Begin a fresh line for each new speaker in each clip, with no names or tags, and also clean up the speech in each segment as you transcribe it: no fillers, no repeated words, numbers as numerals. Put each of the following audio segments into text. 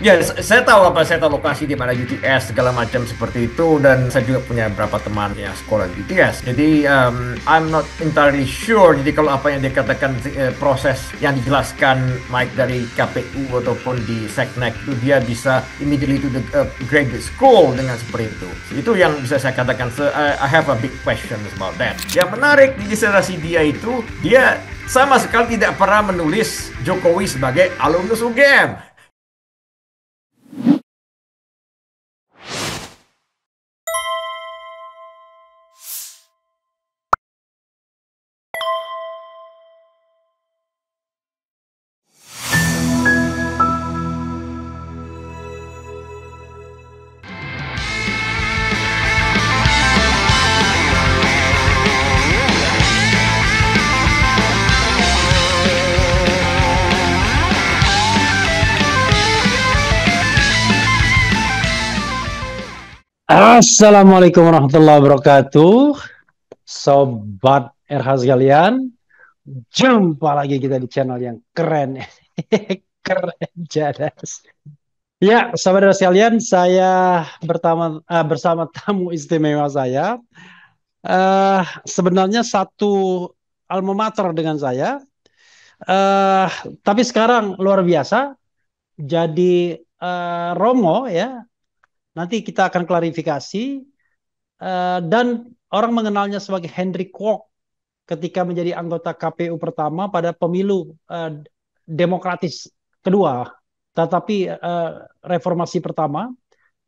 Ya, saya tahu apa, saya tahu lokasi di mana UTS segala macam seperti itu, dan saya juga punya beberapa teman yang sekolah di UTS. Jadi I'm not entirely sure. Jadi kalau apa yang dikatakan proses yang dijelaskan Mike dari KPU ataupun di Seknek itu dia bisa immediately to the graduate school dengan seperti itu. Itu yang bisa saya katakan. So, I have a big question about that. Yang menarik di disertasi dia itu, dia sama sekali tidak pernah menulis Jokowi sebagai alumnus UGM.
Assalamualaikum warahmatullahi wabarakatuh, Sobat RH sekalian. Jumpa lagi kita di channel yang keren, keren jadas. Ya, Sobat RH sekalian, saya bersama tamu istimewa saya. Sebenarnya satu alma mater dengan saya, eh tapi sekarang luar biasa. Jadi Romo ya. Nanti kita akan klarifikasi. Dan orang mengenalnya sebagai Henry Kwok ketika menjadi anggota KPU pertama pada pemilu demokratis kedua, tetapi reformasi pertama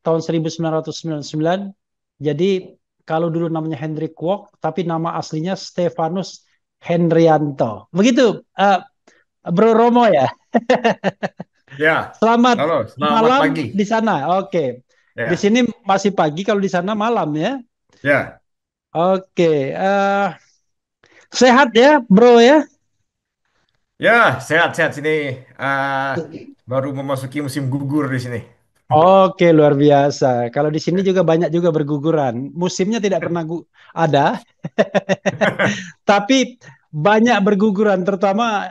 tahun 1999. Jadi kalau dulu namanya Henry Kwok, tapi nama aslinya Stefanus Hendrianto. Begitu, Bro Romo ya.
Ya,
Selamat
halo, selamat
malam
pagi.
di sana. Oke, di
Ya,
sini masih pagi, kalau di sana malam ya.
ya,
Oke, sehat ya, bro ya?
ya, sehat-sehat sini. Baru memasuki musim gugur di sini.
Oke, luar biasa. Kalau di sini juga banyak juga berguguran. Musimnya tidak pernah ada, tapi banyak berguguran, terutama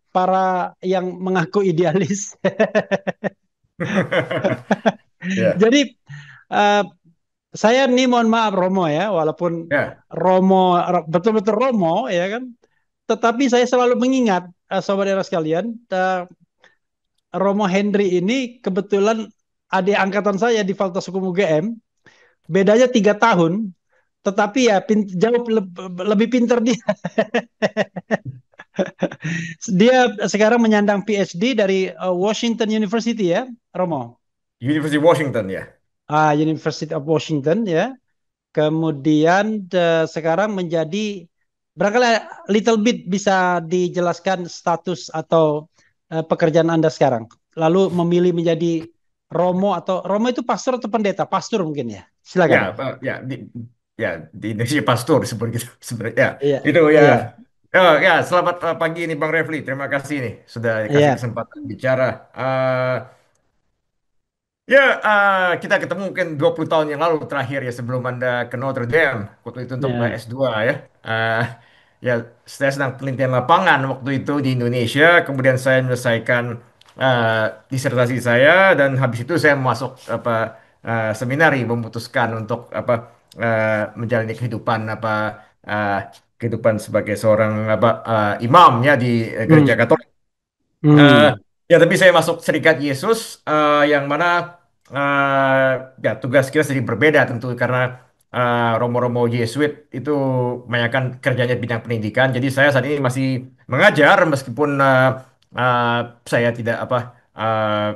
para yang mengaku idealis.
Ya,
Jadi eh, saya nih mohon maaf Romo ya, walaupun
ya,
Romo betul-betul Romo ya kan, tetapi saya selalu mengingat sobat era sekalian, Romo Henry ini kebetulan adik angkatan saya di Fakultas Hukum UGM, bedanya 3 tahun, tetapi ya jauh lebih pinter dia. Dia sekarang menyandang PhD dari Washington University ya, Romo.
University Washington ya.
University of Washington ya. Kemudian sekarang menjadi, barangkali little bit bisa dijelaskan status atau pekerjaan Anda sekarang. Lalu memilih menjadi Romo, atau Romo itu pastor atau pendeta? Pastor mungkin ya.
Ya,
Silakan.
ya di Indonesia pastor seperti itu sebenarnya. Ya,
Iya,
itu ya.
iya,
Oh, ya, selamat pagi nih Bang Refli. Terima kasih nih sudah kasih
iya.
kesempatan bicara. Ya, kita ketemu mungkin 20 tahun yang lalu terakhir ya sebelum Anda ke Notre Dame. Waktu itu untuk
Ya.
S2 ya. Eh, ya, saya sedang penelitian lapangan waktu itu di Indonesia. Kemudian saya menyelesaikan disertasi saya dan habis itu saya masuk seminari memutuskan untuk menjalani kehidupan eh, kehidupan sebagai seorang imam ya di gereja
Hmm,
Katolik. Eh,
hmm.
ya, tapi saya masuk Serikat Yesus yang mana ya tugas kita sedikit berbeda tentu karena Romo-Romo Yesuit itu kebanyakan kerjanya di bidang pendidikan. Jadi saya saat ini masih mengajar meskipun uh, saya tidak uh,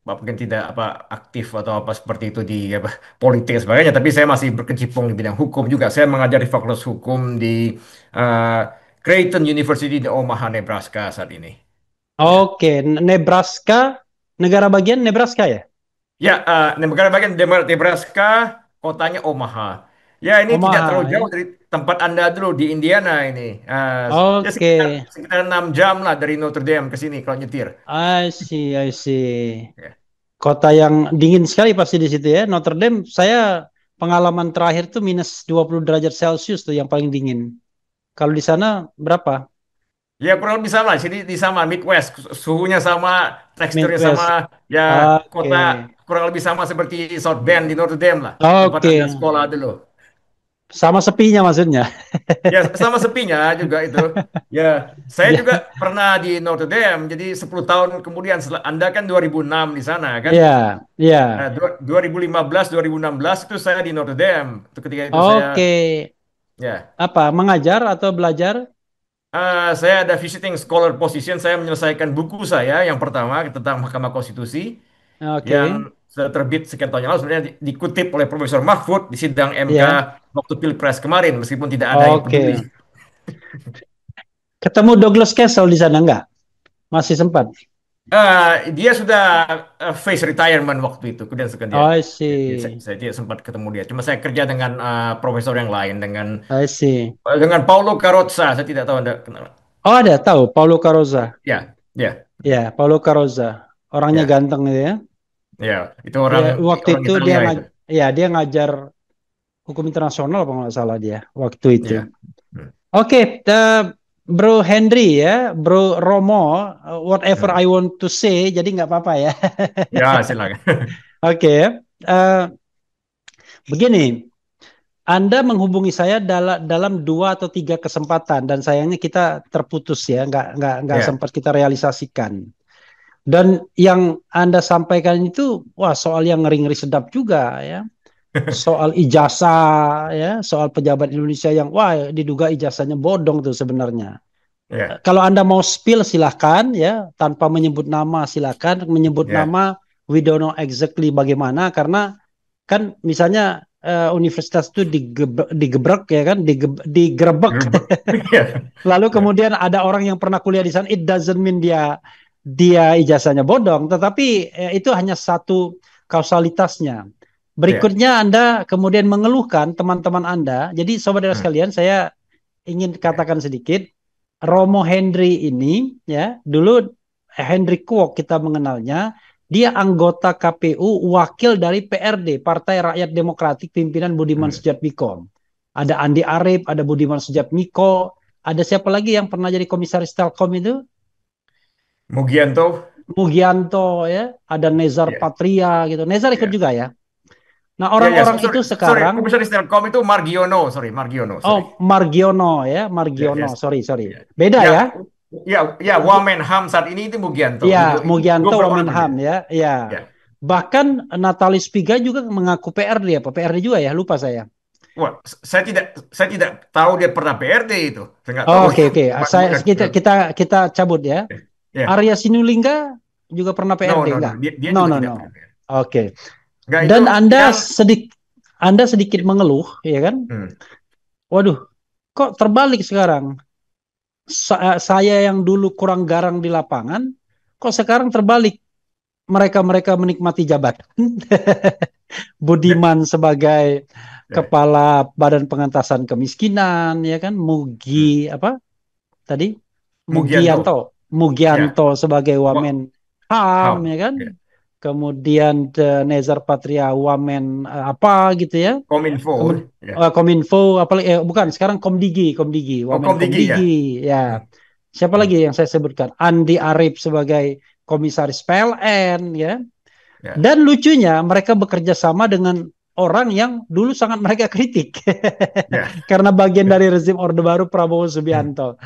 mungkin tidak aktif atau apa seperti itu di politik dan sebagainya. Tapi saya masih berkecimpung di bidang hukum juga. Saya mengajar di Fakultas Hukum di uh, Creighton University di Omaha, Nebraska saat ini. Ya.
Oke, Nebraska, negara bagian Nebraska ya?
Ya, negara bagian Nebraska, kotanya Omaha. Ya, ini tidak terlalu
Omaha
jauh
ya.
dari tempat Anda dulu di Indiana ini. Ya
Oke,
sekitar 6 jam lah dari Notre Dame ke sini kalau nyetir.
I see, I see.
Ya.
Kota yang dingin sekali pasti di situ ya. Notre Dame, saya pengalaman terakhir tuh minus 20 derajat Celcius tuh yang paling dingin. Kalau di sana berapa?
Ya kurang lebih sama, sini di sama Midwest, suhunya sama, teksturnya sama,
Midwest.
ya kota
Oke.
kurang lebih sama seperti South Bend di Notre Dame lah, tempat
Oke.
Anda sekolah dulu.
Sama sepinya maksudnya.
Ya sama sepinya juga itu. Ya, saya
Dia,
juga pernah di Notre Dame, jadi 10 tahun kemudian, Anda kan 2006 di sana kan.
ya,
Nah,
ya.
2015, 2016 itu saya di Notre Dame. Itu ketika itu saya,
Oke.
ya,
Apa? Mengajar atau belajar?
saya ada visiting scholar position. Saya menyelesaikan buku saya yang pertama tentang Mahkamah Konstitusi yang
Oke.
sudah terbit sekian tahun yang lalu. Sebenarnya dikutip oleh Profesor Mahfud di sidang MK
Ya.
waktu Pilpres kemarin, meskipun tidak ada yang peduli.
Oke. Ketemu Douglas Castle di sana enggak? Masih sempat.
Dia sudah face retirement waktu itu, kemudian sekian dia.
I
Jadi
see.
saya tidak sempat ketemu dia. Cuma saya kerja dengan profesor yang lain,
I see.
dengan Paulo Carozza. Saya tidak tahu Anda kenal.
Oh, ada tahu Paulo Caroza.
Ya, ya,
Ya, Paulo Caroza. Orangnya
ya,
ganteng gitu ya.
ya. Itu
Ya,
orang
waktu
orang
itu
Italia itu.
dia ngajar hukum internasional apa nggak salah dia waktu itu.
Ya. Hmm.
Oke, Bro Henry ya, Bro Romo, whatever
Hmm.
I want to say, jadi nggak apa-apa ya.
Ya, silakan.
Oke, begini, Anda menghubungi saya dalam dua atau tiga kesempatan dan sayangnya kita terputus ya, nggak
Ya.
sempat kita realisasikan. Dan yang Anda sampaikan itu, wah soal yang ngeri-ngeri sedap juga ya. Soal ijazah ya, soal pejabat Indonesia yang wah diduga ijazahnya bodong tuh sebenarnya.
Ya.
Kalau Anda mau spill silahkan ya, tanpa menyebut nama silahkan, menyebut
Ya.
nama we don't know exactly bagaimana karena kan misalnya universitas itu digebrek ya kan, digerebek.
Gerbek. Ya.
Lalu
Ya.
kemudian ada orang yang pernah kuliah di sana, it doesn't mean dia ijazahnya bodong, tetapi itu hanya satu kausalitasnya.
Ya.
Berikutnya Anda kemudian mengeluhkan teman-teman Anda. Jadi saudara
Hmm.
sekalian, saya ingin
Ya.
katakan sedikit, Romo Henry ini ya, dulu Henry Kwok kita mengenalnya, dia anggota KPU wakil dari PRD, Partai Rakyat Demokratik pimpinan Budiman
Hmm.
Sujatmiko. Ada Andi Arief, ada Budiman Sujatmiko, ada siapa lagi yang pernah jadi komisaris Telkom itu?
Mugianto.
Mugianto ya, ada Nezar
Ya.
Patria gitu. Nezar ikut
Ya.
juga ya. Nah,
Ya, ya,
orang-orang
sorry,
itu
sorry,
sekarang,
komisaris Telkom itu Margiono, sorry, Margiono, sorry.
Margiono ya,
Ya,
Margiono,
yes.
sorry.
Ya,
Beda
ya,
ya.
ya, ya, Wamenham saat ini itu Mugianto.
Ya,
Itu
Mugianto
double honor dia.
Wamenham ya, ya.
Ya.
Bahkan Natalis Piga juga mengaku PRD apa? PRD juga ya, lupa saya.
Wah, saya tidak tahu dia pernah PRD itu. Saya nggak tahu
Oh, oke.
dia.
Kita cabut ya.
Ya.
Arya Sinulinga juga pernah
No,
PRD
no, no.
enggak?
Dia
No,
juga
no,
tidak
no.
PRD.
Oke.
Enggak itu
Dan
yang
Anda sedikit mengeluh, ya kan?
hmm,
Waduh, kok terbalik sekarang? Saya yang dulu kurang garang di lapangan, kok sekarang terbalik? Mereka menikmati jabatan.
ya,
Budiman sebagai
ya,
kepala Badan Pengentasan Kemiskinan, ya kan?
hmm.
Mugi apa tadi?
Mugianto. Ya.
Mugianto sebagai
Wah,
Wamen HAM,
ham.
ya kan?
Ya.
Kemudian Nezar Patria Wamen apa gitu ya?
Kominfo. Ya.
Kominfo apalagi bukan
Ya.
sekarang Komdigi
Oh,
Wamen
Komdigi ya.
Komdigi ya.
Hmm,
Siapa
hmm.
lagi yang saya sebutkan? Andi Arief sebagai komisaris PLN ya.
Ya.
Dan lucunya mereka bekerja sama dengan orang yang dulu sangat mereka kritik
Ya.
karena bagian dari rezim Orde Baru Prabowo
Hmm.
Subianto.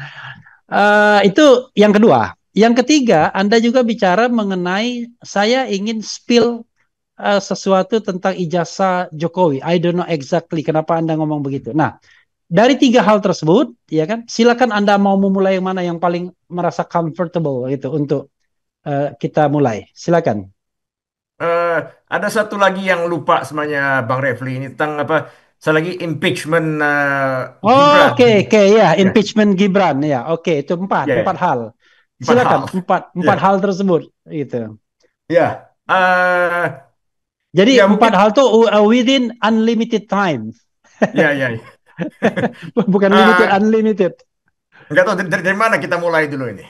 Itu yang kedua. Yang ketiga, Anda juga bicara mengenai saya ingin spill sesuatu tentang ijazah Jokowi. I don't know exactly kenapa Anda ngomong begitu. Nah, dari tiga hal tersebut, ya kan, silakan Anda mau memulai yang mana yang paling merasa comfortable gitu untuk kita mulai. Silakan.
Eh, ada satu lagi yang lupa sebenarnya Bang Refli ini tentang apa? Saya lagi impeachment Gibran.
Oke, ya,
Ya,
impeachment Gibran, ya, oke, itu empat
ya,
hal.
empat
Silakan,
hal.
empat
Ya,
hal tersebut, gitu.
ya,
Jadi
ya
empat
mungkin,
hal tuh within unlimited time,
ya, ya, ya.
bukan limited,
Eh,
unlimited.
nggak tahu dari mana kita mulai dulu ini.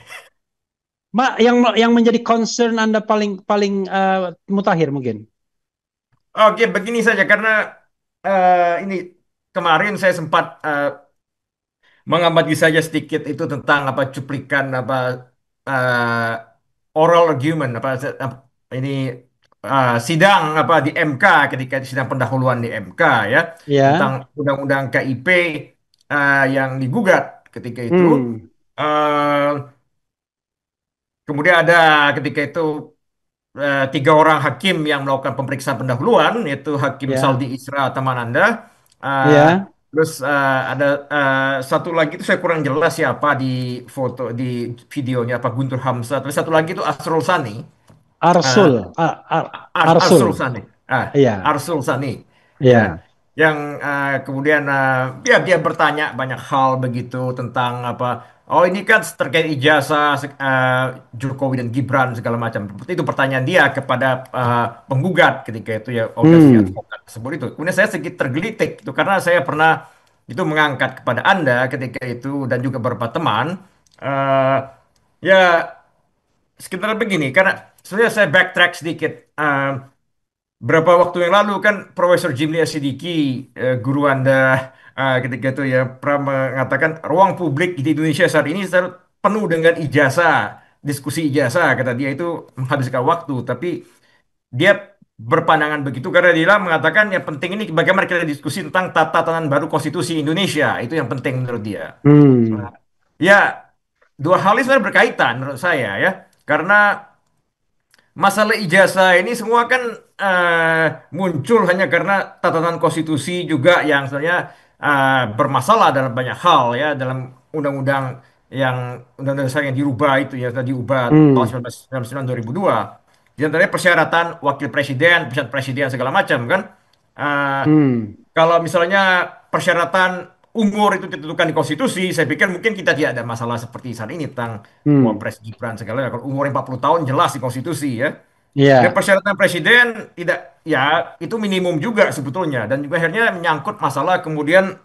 Yang menjadi concern Anda paling paling mutakhir mungkin.
Oke, begini saja karena ini kemarin saya sempat mengamati saja sedikit itu tentang apa cuplikan apa oral argument apa, ini sidang apa di MK ketika sidang pendahuluan di MK ya tentang
Ya.
undang-undang KIP yang digugat ketika itu.
Hmm.
Eh, Kemudian ada ketika itu tiga orang hakim yang melakukan pemeriksaan pendahuluan, yaitu Hakim
Ya.
Saldi Isra Tamananda. Eh,
Ya.
Terus ada satu lagi itu saya kurang jelas siapa di foto di videonya apa Guntur Hamzah. Terus satu lagi itu Asrul Sani. Eh,
Arsul.
Arsul
Arsul.
Sani,
Ya.
Arsul Sani, ya,
Ya.
yang kemudian ya dia bertanya banyak hal begitu tentang apa, oh ini kan terkait ijazah Jokowi dan Gibran segala macam. Itu pertanyaan dia kepada penggugat ketika itu ya organisasi
Hmm.
advokat tersebut itu. Kemudian saya sedikit tergelitik itu karena saya pernah itu mengangkat kepada Anda ketika itu dan juga beberapa teman. eh, Ya, sekitar begini, karena sebenarnya saya backtrack sedikit. Berapa waktu yang lalu kan Profesor Jimli Asidiki, guru Anda ketika itu ya, pernah mengatakan ruang publik di Indonesia saat ini penuh dengan ijazah, diskusi ijazah, kata dia itu menghabiskan waktu. Tapi dia berpandangan begitu karena dia mengatakan yang penting ini bagaimana kita diskusi tentang tatanan baru konstitusi Indonesia, itu yang penting menurut dia.
Hmm.
Nah, ya, dua hal ini sebenarnya berkaitan menurut saya ya. Karena masalah ijazah ini semua kan muncul hanya karena tatanan konstitusi juga yang sebenarnya bermasalah dalam banyak hal ya dalam undang-undang undang-undang dasar yang dirubah itu ya sudah diubah tahun
Hmm.
1999 2002. Di antaranya persyaratan wakil presiden, persyaratan presiden segala macam kan. Eh,
Hmm.
Kalau misalnya persyaratan umur itu ditentukan di konstitusi, saya pikir mungkin kita tidak ada masalah seperti saat ini tentang
Hmm.
Wapres Gibran segala. Kalau umur 40 tahun jelas di konstitusi ya. Dan
Ya.
persyaratan presiden tidak ya itu minimum juga sebetulnya dan juga akhirnya menyangkut masalah kemudian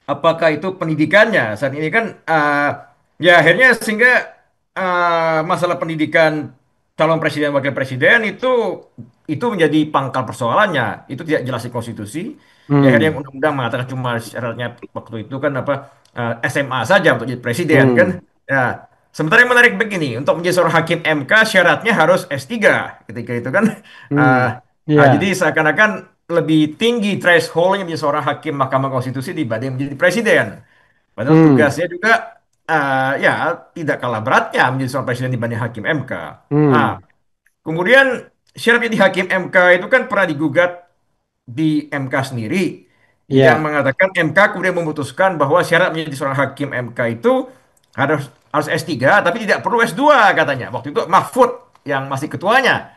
apakah itu pendidikannya saat ini kan ya akhirnya sehingga masalah pendidikan calon presiden wakil presiden itu menjadi pangkal persoalannya itu tidak jelas di konstitusi ya akhirnya
Hmm.
undang-undang mengatakan cuma syaratnya waktu itu kan apa SMA saja untuk jadi presiden kan
Hmm.
ya sementara yang menarik begini untuk menjadi seorang hakim MK syaratnya harus S3 ketika itu kan.
Hmm.
Jadi
Ya.
seakan-akan lebih tinggi thresholdnya menjadi seorang hakim Mahkamah Konstitusi dibanding menjadi presiden. Padahal
Hmm.
tugasnya juga ya tidak kalah beratnya menjadi seorang presiden dibanding hakim MK. Ah,
Hmm.
Kemudian syarat jadi hakim MK itu kan pernah digugat di MK sendiri yang
Ya.
mengatakan MK kemudian memutuskan bahwa syarat menjadi seorang hakim MK itu harus S3 tapi tidak perlu S2 katanya. Waktu itu Mahfud yang masih ketuanya.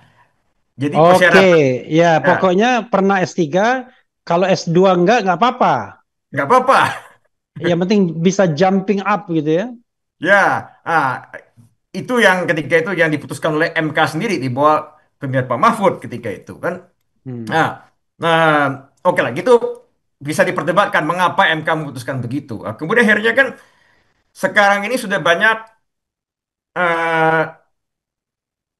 Jadi
Oke,
persyaratan
ya
ya,
pokoknya pernah S3, kalau S2 nggak apa-apa.
nggak apa-apa.
Yang penting bisa jumping up gitu ya.
Ya, ah, itu yang ketika itu yang diputuskan oleh MK sendiri di bawah pimpinan Pak Mahfud ketika itu kan.
Hmm.
Nah, nah, oke lah, gitu bisa diperdebatkan mengapa MK memutuskan begitu. Kemudian akhirnya kan sekarang ini sudah banyak eh,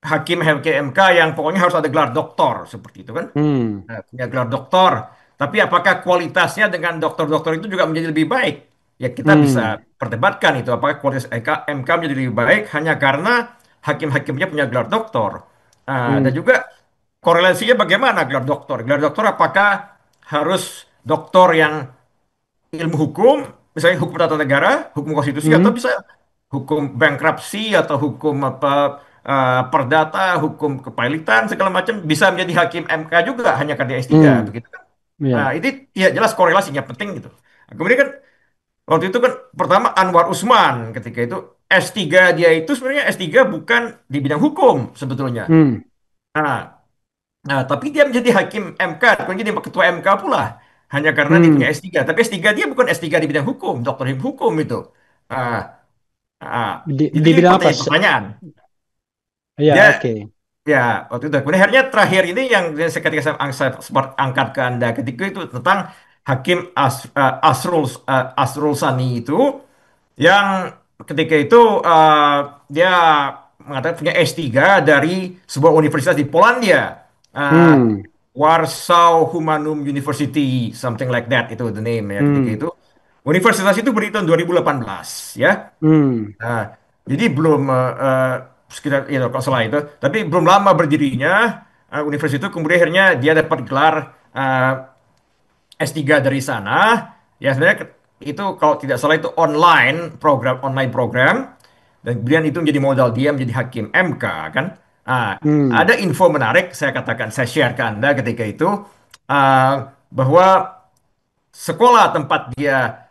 hakim MK yang pokoknya harus ada gelar doktor seperti itu kan.
Hmm.
Punya gelar doktor. Tapi apakah kualitasnya dengan dokter-dokter itu juga menjadi lebih baik? Ya kita bisa
Hmm.
perdebatkan itu. Apakah kualitas MK menjadi lebih baik hanya karena hakim-hakimnya punya gelar doktor? Dan
Hmm.
juga korelasinya bagaimana gelar doktor? Gelar doktor apakah harus doktor yang ilmu hukum, misalnya hukum tata negara, hukum konstitusi, atau
Hmm.
bisa hukum bankruptcy atau hukum apa perdata, hukum kepailitan segala macam bisa menjadi hakim MK juga hanya karena S3
Hmm.
begitu kan.
Ya.
Ini ya jelas korelasinya penting gitu. Kemudian kan waktu itu kan pertama Anwar Usman ketika itu S3 dia itu sebenarnya S3 bukan di bidang hukum sebetulnya.
Hmm.
Nah, tapi dia menjadi hakim MK, kemudian jadi ketua MK pula. Hanya karena dia punya
Hmm.
S3. Tapi S3 dia bukan S3 di bidang hukum, doktor hukum itu. Ah, ah.
Di
Jadi
bidang apa?
pertanyaan-pertanyaan.
Ya,
Dia
oke.
ya waktu itu. Kemudian akhirnya terakhir ini yang ketika saya sempat angkat ke Anda ketika itu tentang Hakim Asrul Sani itu yang ketika itu dia mengatakan punya S3 dari sebuah universitas di Polandia. Uh,
Hmm.
Warsaw Humanum University, something like that itu the name ya ketika
Hmm.
itu. Universitas itu berdiri tahun 2018 ya.
Hmm.
Nah, jadi belum sekitar itu kalau salah itu, tapi belum lama berdirinya universitas itu kemudian akhirnya dia dapat gelar S3 dari sana. Ya sebenarnya itu kalau tidak salah itu online program dan kemudian itu menjadi modal dia menjadi hakim MK kan.
Hmm.
Ada info menarik saya share ke Anda ketika itu bahwa sekolah tempat dia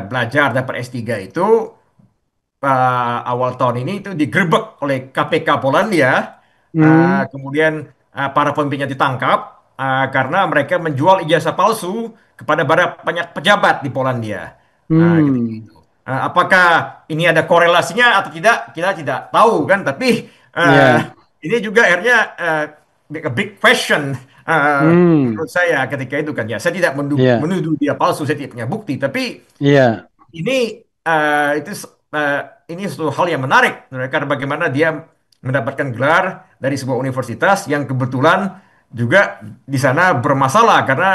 belajar dapat S3 itu awal tahun ini itu digerebek oleh KPK Polandia.
Hmm.
Kemudian para pemimpinnya ditangkap karena mereka menjual ijazah palsu kepada banyak pejabat di Polandia. Ketika
Hmm.
itu. Apakah ini ada korelasinya atau tidak? Kita tidak tahu kan. Tapi uh,
Ya.
ini juga akhirnya a big question
Hmm.
menurut saya ketika itu kan ya. Saya tidak
Ya.
menuduh dia palsu, saya tidak punya bukti. Tapi
Ya.
ini itu eh, ini suatu hal yang menarik karena bagaimana dia mendapatkan gelar dari sebuah universitas yang kebetulan juga di sana bermasalah karena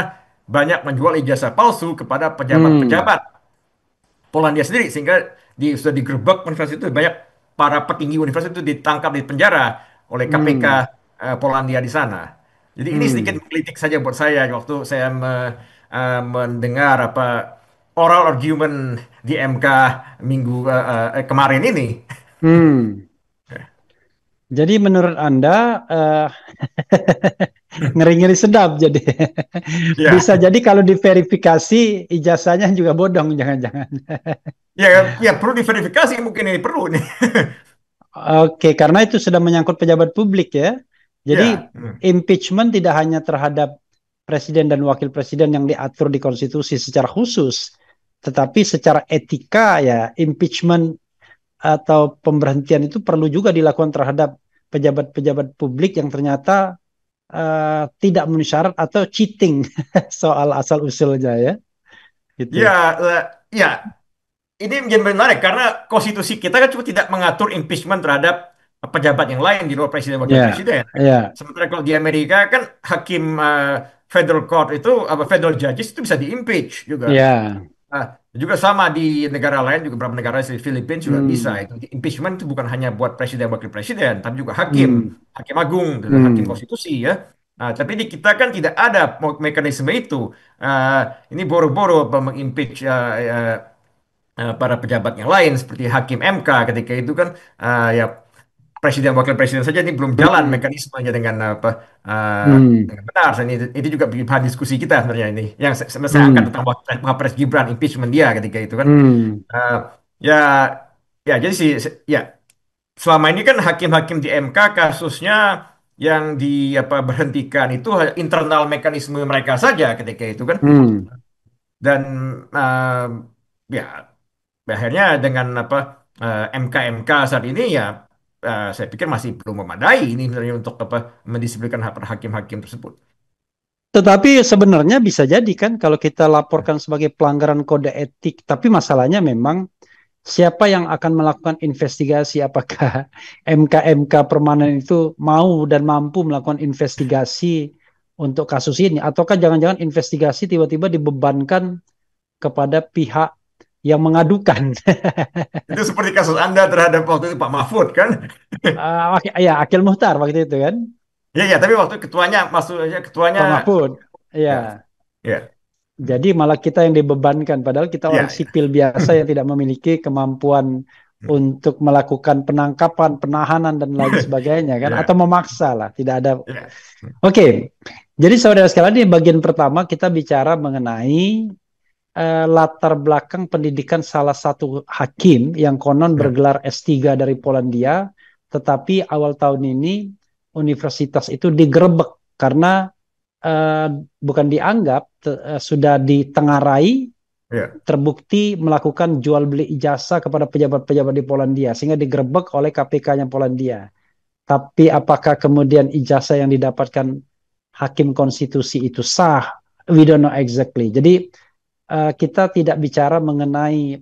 banyak menjual ijazah palsu kepada
Hmm.
pejabat-pejabat Polandia sendiri sehingga sudah digerebek universitas itu banyak para petinggi universitas itu ditangkap di penjara oleh KPK
Hmm.
Polandia di sana. Jadi ini sedikit
Hmm.
menggelitik saja buat saya waktu saya mendengar oral argument di MK minggu kemarin ini.
Hmm. Jadi menurut Anda ngeri-ngeri sedap jadi.
Ya,
Bisa jadi kalau diverifikasi ijazahnya juga bodong jangan-jangan.
ya, ya perlu diverifikasi mungkin ini perlu nih.
Oke, karena itu sudah menyangkut pejabat publik ya. Jadi
Ya, hmm.
impeachment tidak hanya terhadap presiden dan wakil presiden yang diatur di konstitusi secara khusus, tetapi secara etika ya impeachment atau pemberhentian itu perlu juga dilakukan terhadap pejabat-pejabat publik yang ternyata tidak memenuhi syarat atau cheating soal asal usulnya ya.
Ya,
Gitu.
ya, ini menjadi menarik karena konstitusi kita kan juga tidak mengatur impeachment terhadap pejabat yang lain di luar presiden wakil
Ya,
presiden.
ya,
Sementara kalau di Amerika kan hakim federal court itu apa federal judges itu bisa diimpeach juga.
ya.
Nah, juga sama di negara lain juga beberapa negara di Filipina juga bisa
Hmm,
itu. Impeachment itu bukan hanya buat presiden wakil presiden, tapi juga
hmm,
hakim agung, dan hakim
hmm,
konstitusi ya. Tapi di kita kan tidak ada mekanisme itu. Ini boro-boro mengimpeach para pejabat yang lain seperti hakim MK ketika itu kan ya presiden wakil presiden saja ini belum jalan
hmm,
mekanismenya dengan apa
hmm,
dengan benar. Dan ini juga bahan diskusi kita sebenarnya ini yang saya angkat
hmm,
tentang Wapres Gibran impeachment dia ketika itu kan.
hmm,
Eh, ya ya jadi sih ya selama ini kan hakim-hakim di MK kasusnya yang di apa berhentikan itu internal mekanisme mereka saja ketika itu kan.
hmm.
Dan eh, ya akhirnya dengan apa MK saat ini ya saya pikir masih belum memadai ini sebenarnya untuk apa mendisiplinkan hakim-hakim tersebut.
Tetapi sebenarnya bisa jadi kan kalau kita laporkan sebagai pelanggaran kode etik, tapi masalahnya memang siapa yang akan melakukan investigasi? Apakah MK-MK permanen itu mau dan mampu melakukan investigasi untuk kasus ini? Ataukah jangan-jangan investigasi tiba-tiba dibebankan kepada pihak yang mengadukan?
Itu seperti kasus Anda terhadap waktu itu Pak Mahfud kan?
Ya, Akil Muhtar waktu itu kan,
Ya ya, tapi waktu ketuanya maksudnya ketuanya
Pak Mahfud.
ya
Ya,
ya
jadi malah kita yang dibebankan, padahal kita orang
ya ya.
sipil biasa yang tidak memiliki kemampuan untuk melakukan penangkapan, penahanan dan lain sebagainya kan, atau
Ya
memaksa lah, tidak ada.
ya
Oke, jadi saudara sekalian di bagian pertama kita bicara mengenai latar belakang pendidikan salah satu hakim yang konon
ya
bergelar S3 dari Polandia, tetapi awal tahun ini universitas itu digerebek karena eh, bukan dianggap sudah ditengarai,
ya.
terbukti melakukan jual beli ijazah kepada pejabat-pejabat di Polandia sehingga digerebek oleh KPK-nya Polandia. Tapi apakah kemudian ijazah yang didapatkan hakim konstitusi itu sah? We don't know exactly. Jadi kita tidak bicara mengenai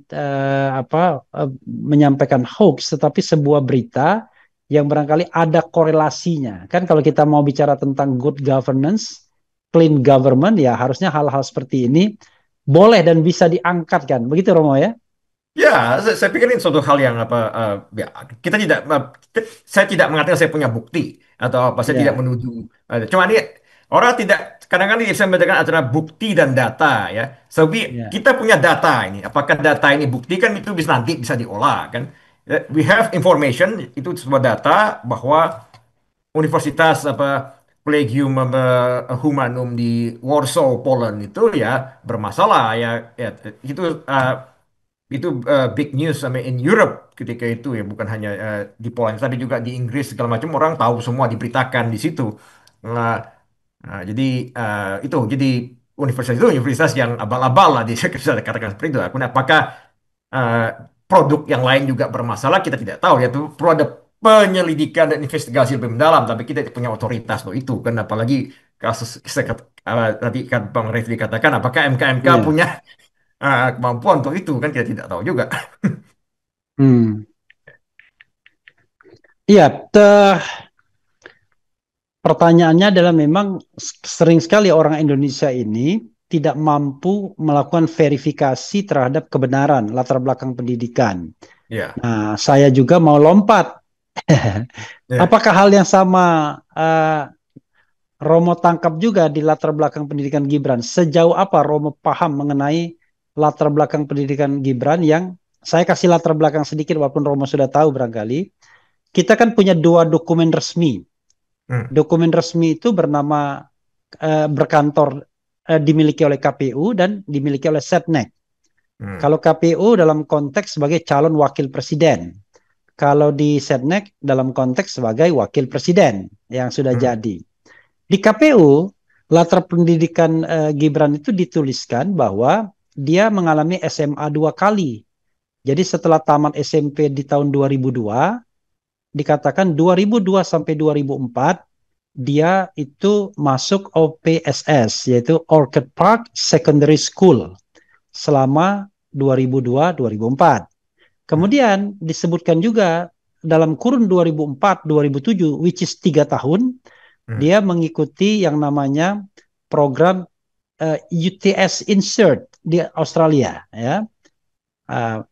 menyampaikan hoax, tetapi sebuah berita yang barangkali ada korelasinya. Kan kalau kita mau bicara tentang good governance, clean government, ya harusnya hal-hal seperti ini boleh dan bisa diangkat kan. Begitu Romo ya?
Ya, saya pikir ini suatu hal yang apa, ya, kita tidak, saya tidak mengatakan saya punya bukti atau apa, saya tidak
Ya,
menuduh. Cuma ini orang tidak, kadang-kadang saya membedakan antara bukti dan data ya.
ya,
Kita punya data ini, apakah data ini bukti kan itu bisa nanti bisa diolah kan. We have information, itu sebuah data bahwa Universitas apa Collegium Humanum di Warsaw, Poland itu ya bermasalah ya, ya itu big news sama in Europe ketika itu ya, bukan hanya di Poland tapi juga di Inggris segala macam, orang tahu semua, diberitakan di situ. Nah, jadi itu jadi universitas itu universitas yang abal-abal lah, bisa kita katakan seperti itu. Apakah eh, produk yang lain juga bermasalah, kita tidak tahu ya, itu perlu ada penyelidikan dan investigasi lebih mendalam, tapi kita tidak punya otoritas loh itu kan, apalagi kasus tadi kan Bang Refli katakan, apakah MKMK
ya.
punya kemampuan untuk itu kan, kita tidak tahu juga.
Hmm. Iya, pertanyaannya adalah memang sering sekali orang Indonesia ini tidak mampu melakukan verifikasi terhadap kebenaran latar belakang pendidikan.
Ya,
Nah, saya juga mau lompat.
ya.
Apakah hal yang sama Romo tangkap juga di latar belakang pendidikan Gibran? Sejauh apa Romo paham mengenai latar belakang pendidikan Gibran yang saya kasih latar belakang sedikit walaupun Romo sudah tahu barangkali. Kita kan punya dua dokumen resmi.
Hmm,
Dokumen resmi itu bernama berkantor dimiliki oleh KPU dan dimiliki oleh Setnek.
hmm,
Kalau KPU dalam konteks sebagai calon wakil presiden, kalau di Setnek dalam konteks sebagai wakil presiden yang sudah
hmm,
jadi. Di KPU latar pendidikan Gibran itu dituliskan bahwa dia mengalami SMA 2 kali. Jadi setelah tamat SMP di tahun 2002, dikatakan 2002 sampai 2004 dia itu masuk OPSS yaitu Orchid Park Secondary School selama 2002-2004.
hmm,
Kemudian disebutkan juga dalam kurun 2004-2007 which is 3 tahun
hmm,
dia mengikuti yang namanya program UTS Insert di Australia ya. Uh,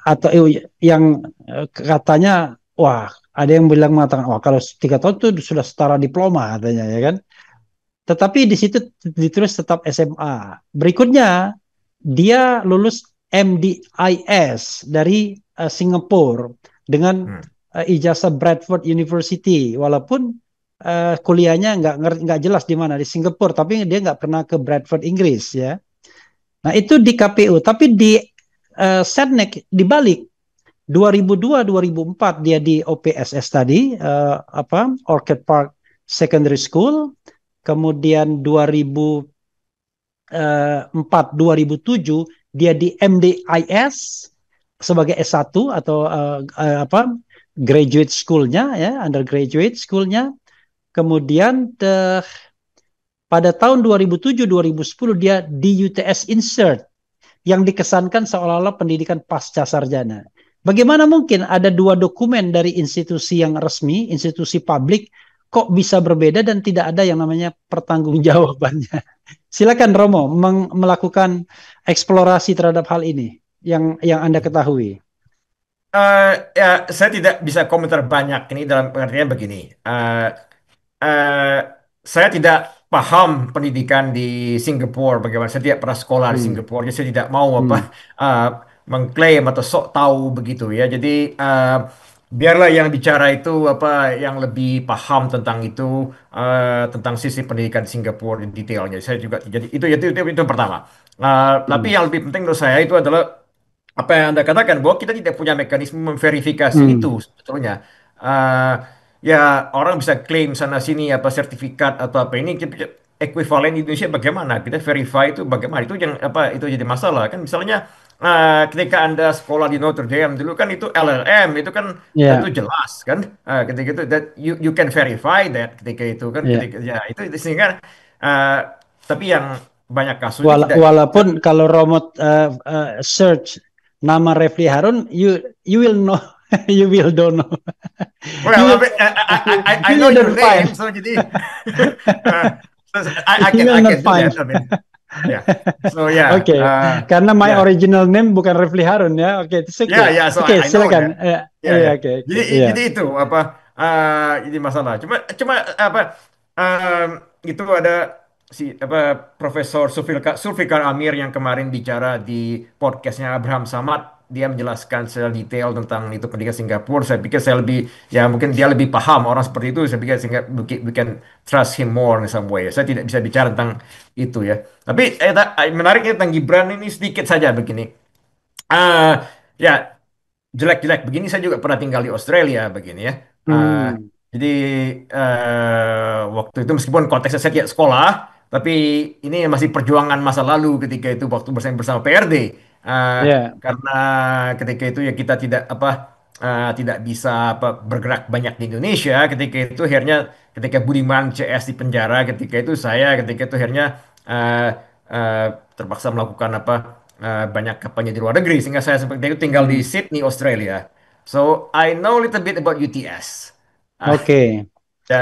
atau yang katanya wah ada yang bilang mengatakan wah kalau 3 tahun itu sudah setara diploma katanya ya kan. Tetapi di situ ditulis tetap SMA. Berikutnya dia lulus MDIS dari Singapura dengan
hmm.
ijazah Bradford University. Walaupun kuliahnya nggak jelas di mana di Singapura, tapi dia nggak pernah ke Bradford Inggris ya. Nah itu di KPU, tapi di Setnek dibalik 2002-2004 dia di OPSS tadi apa Orchid Park Secondary School, kemudian 2004-2007 dia di MDIS sebagai S1 atau apa graduate schoolnya ya undergraduate schoolnya, kemudian pada tahun 2007-2010 dia di UTS Insert yang dikesankan seolah-olah pendidikan pasca sarjana. Bagaimana mungkin ada dua dokumen dari institusi yang resmi, institusi publik, kok bisa berbeda dan tidak ada yang namanya pertanggungjawabannya? Silakan Romo melakukan eksplorasi terhadap hal ini yang Anda ketahui.
Eh, ya, saya tidak bisa komentar banyak ini dalam pengertian begini. Eh, saya tidak paham pendidikan di Singapura bagaimana. Saya tidak pernah sekolah di
Hmm,
Singapura, jadi saya tidak mau apa
hmm,
eh, mengklaim atau sok tahu begitu ya. Jadi biarlah yang bicara itu apa yang lebih paham tentang itu, tentang sisi pendidikan di Singapura di detailnya. Saya juga jadi itu yang pertama. Tapi
hmm,
yang lebih penting menurut saya itu adalah apa yang Anda katakan, bahwa kita tidak punya mekanisme memverifikasi itu
hmm.
sebetulnya. Eh, ya orang bisa klaim sana sini apa sertifikat atau apa, ini ekuivalen di Indonesia bagaimana? Kita verify itu bagaimana? Itu yang apa itu jadi masalah kan, misalnya ketika Anda sekolah di Notre Dame dulu kan itu LLM itu kan tentu
Ya,
jelas kan. Ketika itu that you can verify that ketika itu kan,
ya.
ketika ya itu sehingga eh, tapi yang banyak kasusnya tidak.
Walaupun kalau Romo search nama Refli Harun, you will know, you will don't know, you
Well, I
will
mean, I
you
know
will
your
not find,
name, so jadi uh, so I
you will
I
not
can do
find.
that. I mean, Ya, so ya,
Oke, karena my
ya.
original name bukan Refli Harun ya. Oke, it's
Ya,
okay.
ya, so
Oke,
I know
silakan.
that. Ya,
Iya,
ya.
oke, oke.
Jadi,
Iya.
jadi itu apa? Ini masalah. Cuma apa? em, itu ada si apa Profesor Sulfikar Amir yang kemarin bicara di podcastnya Abraham Samad. Dia menjelaskan secara detail tentang itu pendidikan Singapura. Saya pikir saya lebih, ya mungkin dia lebih paham orang seperti itu. Saya pikir sehingga we can trust him more in some way. Saya tidak bisa bicara tentang itu ya. Tapi menariknya tentang Gibran ini sedikit saja begini. Ya, jelek-jelek begini saya juga pernah tinggal di Australia begini ya. Ah,
Hmm,
jadi waktu itu meskipun konteksnya saya tidak sekolah, tapi ini masih perjuangan masa lalu ketika itu waktu bersama PRD. Ah,
ya.
karena ketika itu ya kita tidak bisa bergerak banyak di Indonesia. Ketika itu akhirnya ketika Budiman CS di penjara, ketika itu akhirnya ah, ah, terpaksa melakukan banyak kampanye di luar negeri sehingga saya seperti itu tinggal di
Hmm,
Sydney, Australia. So I know a little bit about UTS. Ah,
oke.
ya,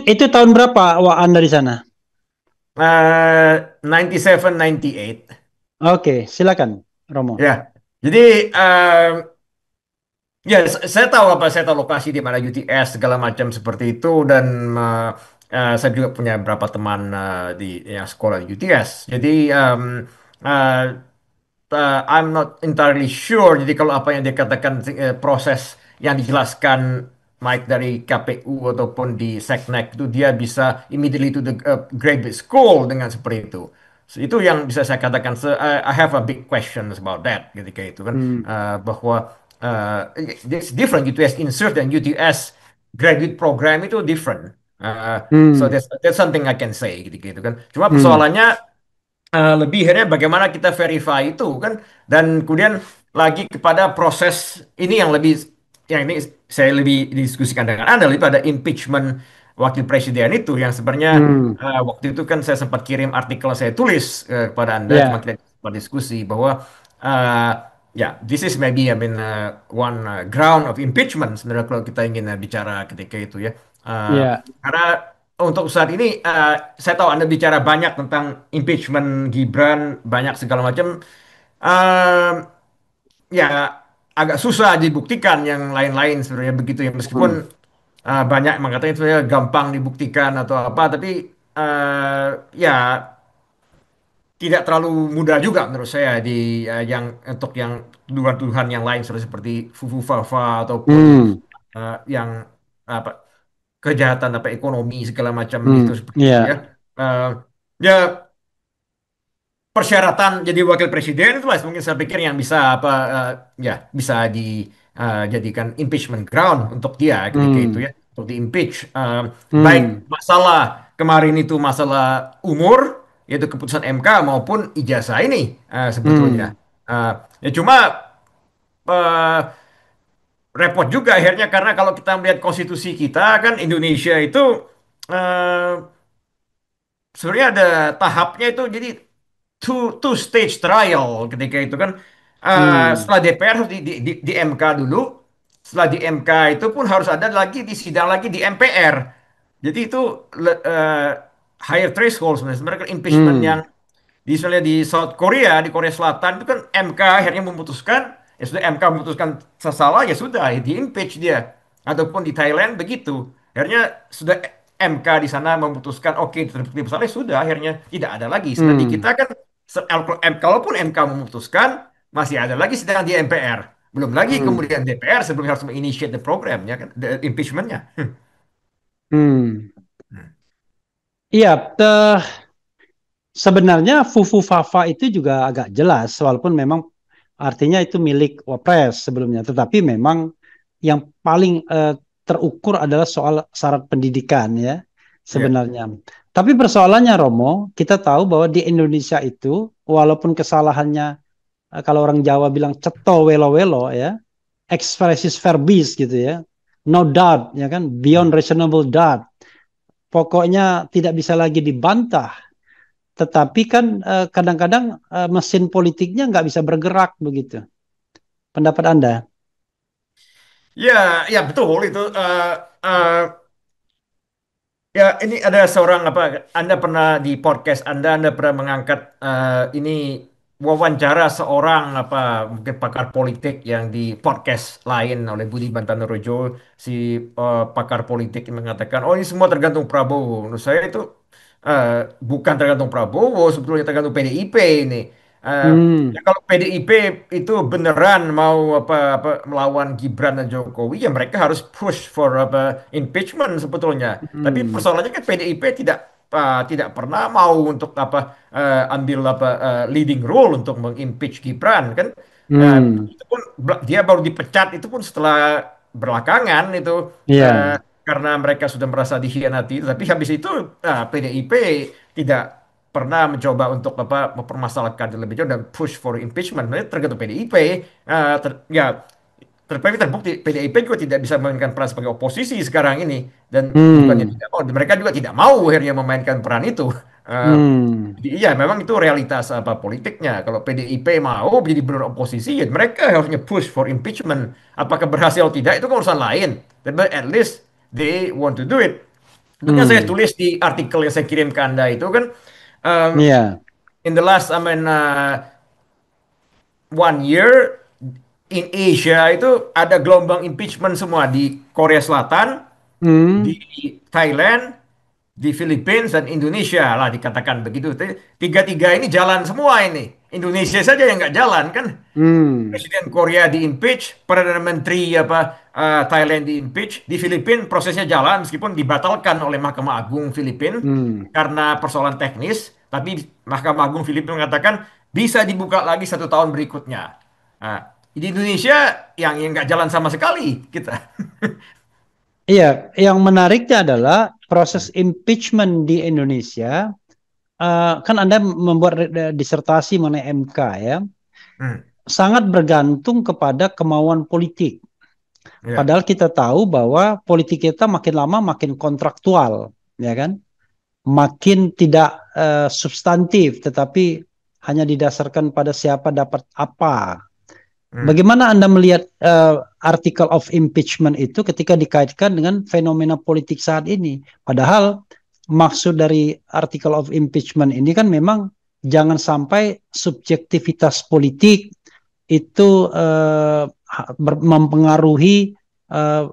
Itu tahun berapa Wak Anda di sana?
97, 98.
Oke, silakan, Romo.
Ya, jadi ya, saya tahu lokasi di mana UTS segala macam seperti itu dan saya juga punya beberapa teman di yang sekolah di UTS. Jadi uh, I'm not entirely sure. Jadi kalau apa yang dikatakan proses yang dijelaskan baik dari KPU ataupun di Seknek itu dia bisa immediately to the graduate school dengan seperti itu. So, itu yang bisa saya katakan. I have a big questions about that ketika itu kan.
Hmm,
Bahwa it's different UTS insert dan UTS graduate program itu different. So
hmm,
that's something I can say gitu kan. Cuma
hmm,
persoalannya lebih akhirnya bagaimana kita verify itu kan dan kemudian lagi kepada proses ini yang ini saya lebih diskusikan dengan Anda lebih pada impeachment wakil presiden itu yang sebenarnya
hmm.
waktu itu kan saya sempat kirim artikel saya tulis kepada Anda cuma
Ya,
kita sempat diskusi bahwa uh, ya this is maybe one ground of impeachment sebenarnya kalau kita ingin bicara ketika itu ya.
ya,
Karena untuk saat ini, saya tahu Anda bicara banyak tentang impeachment Gibran, banyak segala macam. Eh, ya, agak susah dibuktikan yang lain-lain sebenarnya begitu ya. Meskipun
hmm,
banyak yang mengatakan itu sebenarnya gampang dibuktikan atau apa, tapi ya tidak terlalu mudah juga menurut saya yang untuk yang tuduhan-tuduhan yang lain seperti Fufu Fafa ataupun
hmm,
yang apa kejahatan ekonomi segala macam itu
hmm,
seperti itu ya.
ya,
Eh, ya persyaratan jadi wakil presiden itu mas mungkin saya pikir yang bisa ya bisa dijadikan impeachment ground untuk dia ketika itu
hmm,
ya untuk di impeach. Baik
hmm,
masalah kemarin itu masalah umur yaitu keputusan MK maupun ijazah ini sebetulnya.
hmm,
Eh, ya cuma eh, repot juga akhirnya karena kalau kita melihat konstitusi kita kan Indonesia itu eh, sebenarnya ada tahapnya itu jadi two stage trial ketika itu kan.
hmm,
Setelah DPR harus di MK dulu, setelah di MK itu pun harus ada lagi di sidang lagi di MPR. Jadi itu higher threshold sebenarnya. Sebenarnya kan impeachment yang
hmm,
misalnya di South Korea, di Korea Selatan itu kan MK akhirnya memutuskan, ya sudah MK memutuskan salah ya sudah di impeach dia. Ataupun di Thailand begitu. Akhirnya sudah MK di sana memutuskan oke terbukti bersalah ya sudah akhirnya tidak ada lagi. Sedang di
hmm,
kita kan kalaupun MK memutuskan masih ada lagi sedang di MPR. Belum lagi
hmm,
kemudian DPR sebelum harus menginitiate the program ya kan impeachmentnya.
hmm. Iya, sebenarnya Fufu Fafa itu juga agak jelas, walaupun memang artinya itu milik Wapres sebelumnya. Tetapi memang yang paling terukur adalah soal syarat pendidikan ya
Ya.
sebenarnya. Tapi persoalannya Romo, kita tahu bahwa di Indonesia itu walaupun kesalahannya kalau orang Jawa bilang ceto welo-welo ya, expressis verbis gitu ya, no doubt ya kan, beyond reasonable doubt. Pokoknya tidak bisa lagi dibantah. Tetapi kan kadang-kadang mesin politiknya nggak bisa bergerak begitu. Pendapat Anda?
Ya, ya betul itu. Eh, Ya, ini ada seorang apa? Anda pernah di podcast Anda pernah mengangkat ini wawancara seorang apa mungkin pakar politik yang di podcast lain oleh Budi Bantanerojo, si pakar politik yang mengatakan, oh ini semua tergantung Prabowo. Menurut saya itu bukan tergantung Prabowo, sebetulnya tergantung PDIP ini. Eh,
Hmm,
Ya kalau PDIP itu beneran mau apa melawan Gibran dan Jokowi, ya mereka harus push for apa impeachment sebetulnya. Tapi
hmm,
persoalannya kan PDIP tidak pernah mau untuk apa ambil apa leading role untuk mengimpeach Gibran kan.
hmm,
Itu pun dia baru dipecat itu pun setelah belakangan itu
iya,
karena mereka sudah merasa dikhianati. Tapi habis itu PDIP tidak pernah mencoba untuk apa mempermasalahkan lebih jauh dan push for impeachment. Nah, tergantung PDIP. Ya terbukti PDIP juga tidak bisa memainkan peran sebagai oposisi sekarang ini dan bukannya
hmm,
tidak mau, mereka juga tidak mau akhirnya memainkan peran itu. Eh,
hmm,
jadi iya memang itu realitas apa politiknya. Kalau PDIP mau jadi benar oposisi, ya mereka harusnya push for impeachment. Apakah berhasil atau tidak itu kan urusan lain. Tapi at least they want to do it. Itu kan saya
hmm,
tulis di artikel yang saya kirim ke Anda itu kan um,
iya,
in the last I mean 1 year in Asia itu ada gelombang impeachment semua di Korea Selatan, di
hmm,
Thailand, di Filipina dan Indonesia lah dikatakan begitu. Tiga-tiga ini jalan semua ini. Indonesia saja yang nggak jalan kan.
hmm,
Presiden Korea diimpeach, Perdana Menteri apa Thailand diimpeach, di Filipina prosesnya jalan meskipun dibatalkan oleh Mahkamah Agung Filipina
hmm.
karena persoalan teknis, tapi Mahkamah Agung Filipina mengatakan bisa dibuka lagi 1 tahun berikutnya. Nah, di Indonesia yang nggak jalan sama sekali kita.
Iya, yang menariknya adalah proses impeachment di Indonesia. Kan Anda membuat disertasi mengenai MK ya,
Hmm,
sangat bergantung kepada kemauan politik.
ya,
Padahal kita tahu bahwa politik kita makin lama makin kontraktual, ya kan? Makin tidak substantif, tetapi hanya didasarkan pada siapa dapat apa.
hmm,
Bagaimana Anda melihat article of impeachment itu ketika dikaitkan dengan fenomena politik saat ini? Padahal maksud dari article of impeachment ini kan memang jangan sampai subjektivitas politik itu mempengaruhi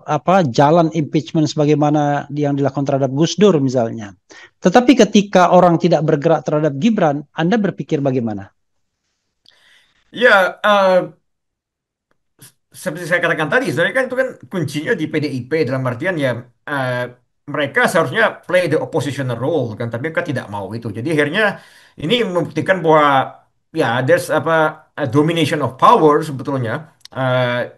apa jalan impeachment sebagaimana yang dilakukan terhadap Gus Dur misalnya. Tetapi ketika orang tidak bergerak terhadap Gibran, Anda berpikir bagaimana?
ya. Seperti saya katakan tadi, sebenarnya kan itu kan kuncinya di PDIP dalam artian ya eh, mereka seharusnya play the oppositional role kan, tapi mereka tidak mau itu. Jadi akhirnya ini membuktikan bahwa ya there's apa domination of power sebetulnya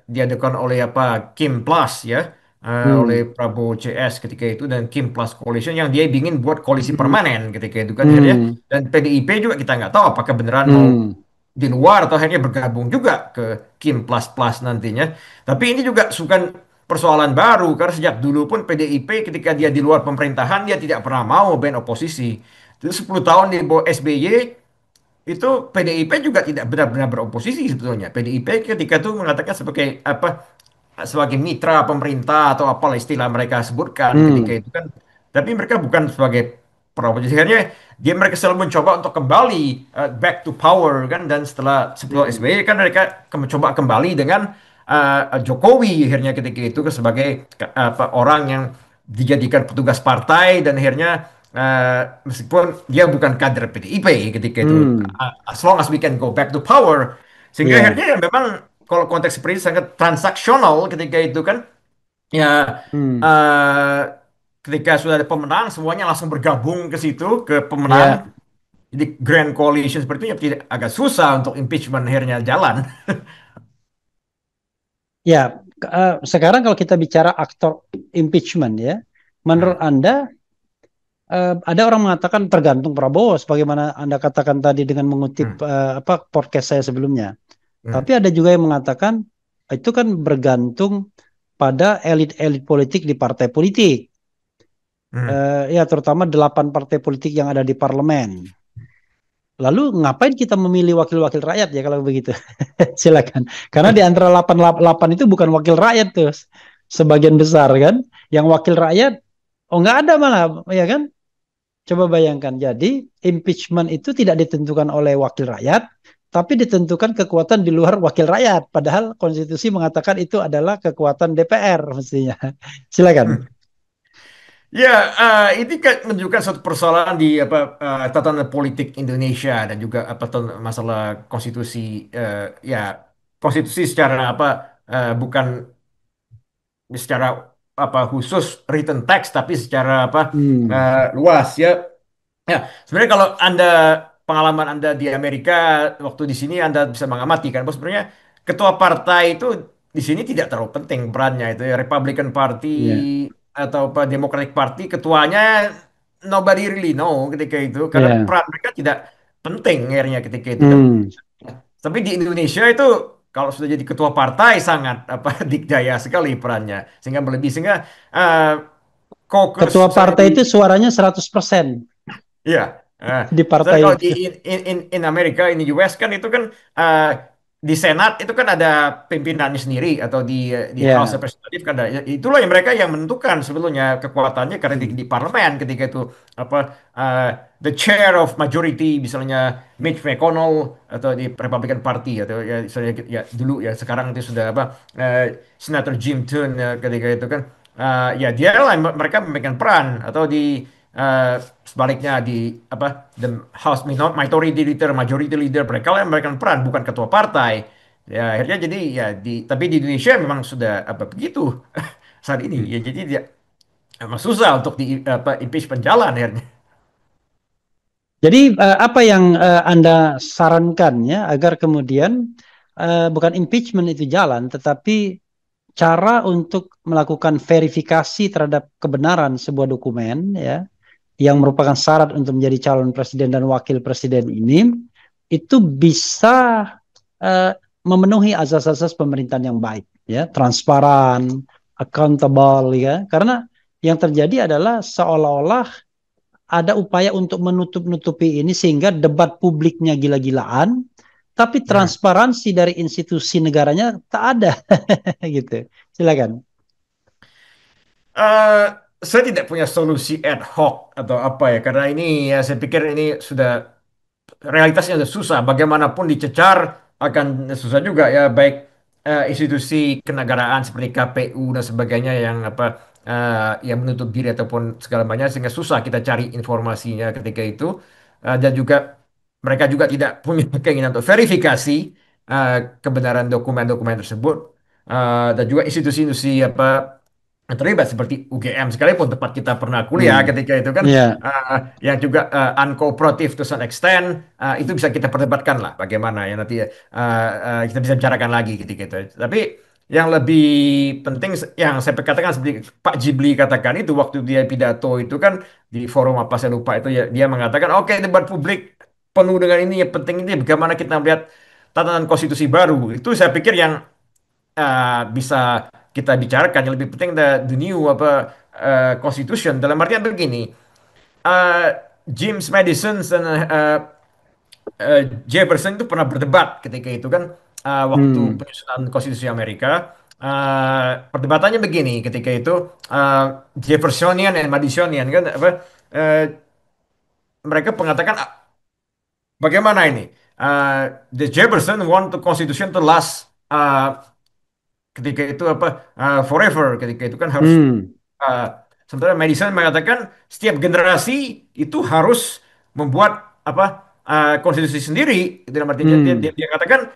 diadakan oleh apa Kim Plus ya oleh
Hmm.
Prabowo CS ketika itu dan Kim Plus Coalition yang dia ingin buat koalisi
Hmm.
permanen ketika itu kan akhirnya
Hmm.
dan PDIP juga kita nggak tahu apakah beneran mau
Hmm.
di luar atau akhirnya bergabung juga ke Kim Plus Plus nantinya. Tapi ini juga bukan persoalan baru karena sejak dulu pun PDIP ketika dia di luar pemerintahan dia tidak pernah mau main oposisi. Itu 10 tahun di bawah SBY itu PDIP juga tidak benar-benar beroposisi sebetulnya. PDIP ketika itu mengatakan sebagai apa sebagai mitra pemerintah atau apalah istilah mereka sebutkan ketika
Hmm.
itu kan. Tapi mereka bukan sebagai peroposisi. Akhirnya mereka selalu mencoba untuk kembali back to power kan dan setelah
Hmm.
SBY kan mereka mencoba kembali dengan Jokowi akhirnya ketika itu sebagai apa orang yang dijadikan petugas partai dan akhirnya meskipun dia bukan kader PDIP ketika itu
Hmm.
as long as we can go back to power sehingga
Ya.
akhirnya ya memang kalau konteks seperti ini sangat transaksional ketika itu kan ya
Hmm.
eh, ketika sudah ada pemenang semuanya langsung bergabung ke situ ke
Ya.
pemenang jadi grand coalition seperti itu ya tidak agak susah untuk impeachment akhirnya jalan.
Ya. Sekarang kalau kita bicara aktor impeachment ya, menurut
Hmm,
Anda ada orang mengatakan tergantung Prabowo, sebagaimana Anda katakan tadi dengan mengutip
hmm,
apa podcast saya sebelumnya.
hmm,
Tapi ada juga yang mengatakan itu kan bergantung pada elit-elit politik di partai politik.
hmm.
Ya terutama 8 partai politik yang ada di parlemen. Lalu ngapain kita memilih wakil-wakil rakyat ya kalau begitu? Silakan. Karena di antara 8 itu bukan wakil rakyat tuh sebagian besar kan. Yang wakil rakyat Oh, nggak ada malah, ya kan? Coba bayangkan. Jadi, impeachment itu tidak ditentukan oleh wakil rakyat, tapi ditentukan kekuatan di luar wakil rakyat. Padahal konstitusi mengatakan itu adalah kekuatan DPR mestinya. Silakan.
Ya, ini kan menunjukkan suatu persoalan di apa tatanan politik Indonesia dan juga apa masalah konstitusi ya konstitusi secara apa bukan secara apa khusus written text tapi secara apa
Hmm,
luas ya. Ya, sebenarnya kalau Anda pengalaman Anda di Amerika waktu di sini Anda bisa mengamati kan bahwa sebenarnya ketua partai itu di sini tidak terlalu penting perannya itu ya Republican Party
ya,
atau apa Democratic Party ketuanya nobody really know ketika itu karena
ya.
peran mereka tidak penting akhirnya ketika itu kan.
Hmm.
Tapi di Indonesia itu kalau sudah jadi ketua partai sangat apa dikdaya sekali perannya sehingga melebihi sehingga eh, caucus
Ketua
misalnya
partai
di
itu suaranya 100%
iya.
di
Soalnya
partai
kalau
itu.
di in Amerika, in the US kan itu kan di Senat itu kan ada pimpinannya sendiri atau di House
Ya.
Representative kan ada. Itulah yang mereka yang menentukan sebetulnya kekuatannya karena
Hmm.
di parlemen ketika itu apa eh, the chair of majority misalnya Mitch McConnell atau di Republican Party atau ya misalnya ya dulu ya sekarang itu sudah apa Senator Jim Thune ya, ketika itu kan ya dia lah yang mereka memegang peran atau di eh, sebaliknya di apa the House Minority Leader, Majority Leader mereka lah yang memberikan peran bukan ketua partai. Ya akhirnya jadi ya tapi di Indonesia memang sudah apa begitu saat ini
Hmm.
ya jadi dia emang susah untuk di apa impeachment jalan akhirnya.
Jadi apa yang Anda sarankan ya agar kemudian bukan impeachment itu jalan, tetapi cara untuk melakukan verifikasi terhadap kebenaran sebuah dokumen ya yang merupakan syarat untuk menjadi calon presiden dan wakil presiden ini itu bisa eh, memenuhi asas-asas pemerintahan yang baik ya, transparan, accountable ya. Karena yang terjadi adalah seolah-olah ada upaya untuk menutup-nutupi ini sehingga debat publiknya gila-gilaan, tapi
Hmm.
transparansi dari institusi negaranya tak ada gitu. Silakan.
Eh, saya tidak punya solusi ad hoc atau apa ya karena ini ya saya pikir ini sudah realitasnya sudah susah. Bagaimanapun dicecar akan susah juga ya baik institusi kenegaraan seperti KPU dan sebagainya yang apa yang menutup diri ataupun segala macam sehingga susah kita cari informasinya ketika itu. Dan juga mereka juga tidak punya keinginan untuk verifikasi eh, kebenaran dokumen-dokumen tersebut. Dan juga institusi-institusi apa yang terlibat seperti UGM sekalipun tempat kita pernah kuliah
Hmm.
ketika itu kan
Ya.
yang juga uncooperative to some extent itu bisa kita perdebatkan lah bagaimana ya nanti kita bisa bicarakan lagi ketika itu. Tapi yang lebih penting yang saya katakan seperti Pak Jibli katakan itu waktu dia pidato itu kan di forum apa saya lupa itu ya dia mengatakan oke debat publik penuh dengan ini yang penting ini bagaimana kita melihat tatanan konstitusi baru itu saya pikir yang bisa kita bicarakan yang lebih penting the new apa constitution dalam artian begini eh, James Madison dan Jefferson itu pernah berdebat ketika itu kan waktu
Hmm.
penyusunan konstitusi Amerika. Perdebatannya begini ketika itu Jeffersonian dan Madisonian kan apa eh, mereka mengatakan bagaimana ini the Jefferson want the constitution to last ketika itu apa forever ketika itu kan harus
Hmm.
uh, sementara Madison mengatakan setiap generasi itu harus membuat apa konstitusi sendiri dalam arti
Hmm.
dia katakan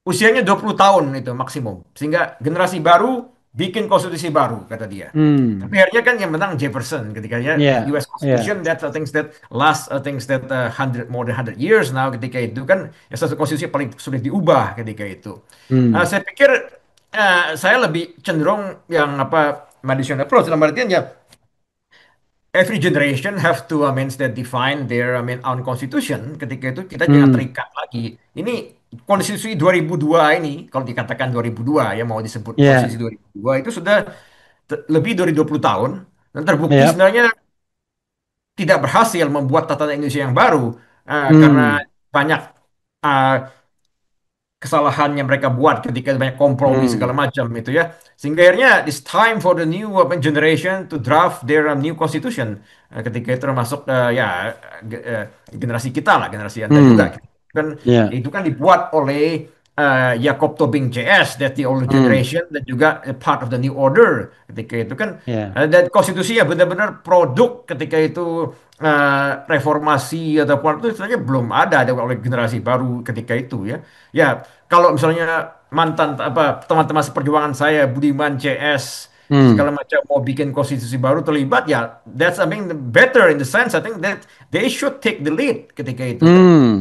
usianya 20 tahun itu maksimum sehingga generasi baru bikin konstitusi baru kata dia. Tapi
Hmm.
akhirnya kan yang menang Jefferson ketika ya the
Ya.
US Constitution
Ya.
that things that last things that hundred more than 100 years now ketika itu kan ya satu konstitusi yang paling sulit diubah ketika itu.
Hmm.
Saya pikir saya lebih cenderung yang apa Madison approach dalam artian ya every generation have to I mean that define their I mean own constitution ketika itu kita jangan
Hmm.
terikat lagi ini konstitusi 2002 ini kalau dikatakan 2002 ya mau disebut konstitusi
Ya.
2002 itu sudah lebih dari 20 tahun dan terbukti
Ya.
sebenarnya tidak berhasil membuat tatanan Indonesia yang baru karena
Hmm.
banyak uh, kesalahannya mereka buat ketika banyak kompromi segala
Hmm.
macam itu ya. Sehingga akhirnya it's time for the new generation to draft their new constitution. Ketika itu termasuk generasi kita lah, generasi Anda juga.
Hmm.
Kan
Ya.
itu kan dibuat oleh Jacob Tobing CS, that the older
Hmm.
generation dan juga part of the new order. Ketika itu kan
Ya.
dan konstitusi ya benar-benar produk ketika itu reformasi ataupun itu sebenarnya belum ada oleh generasi baru ketika itu ya. Ya, kalau misalnya mantan apa teman-teman seperjuangan saya Budiman CS segala
Hmm.
macam mau bikin konstitusi baru terlibat ya, that's I mean better in the sense I think that they should take the lead ketika itu kan.
Hmm.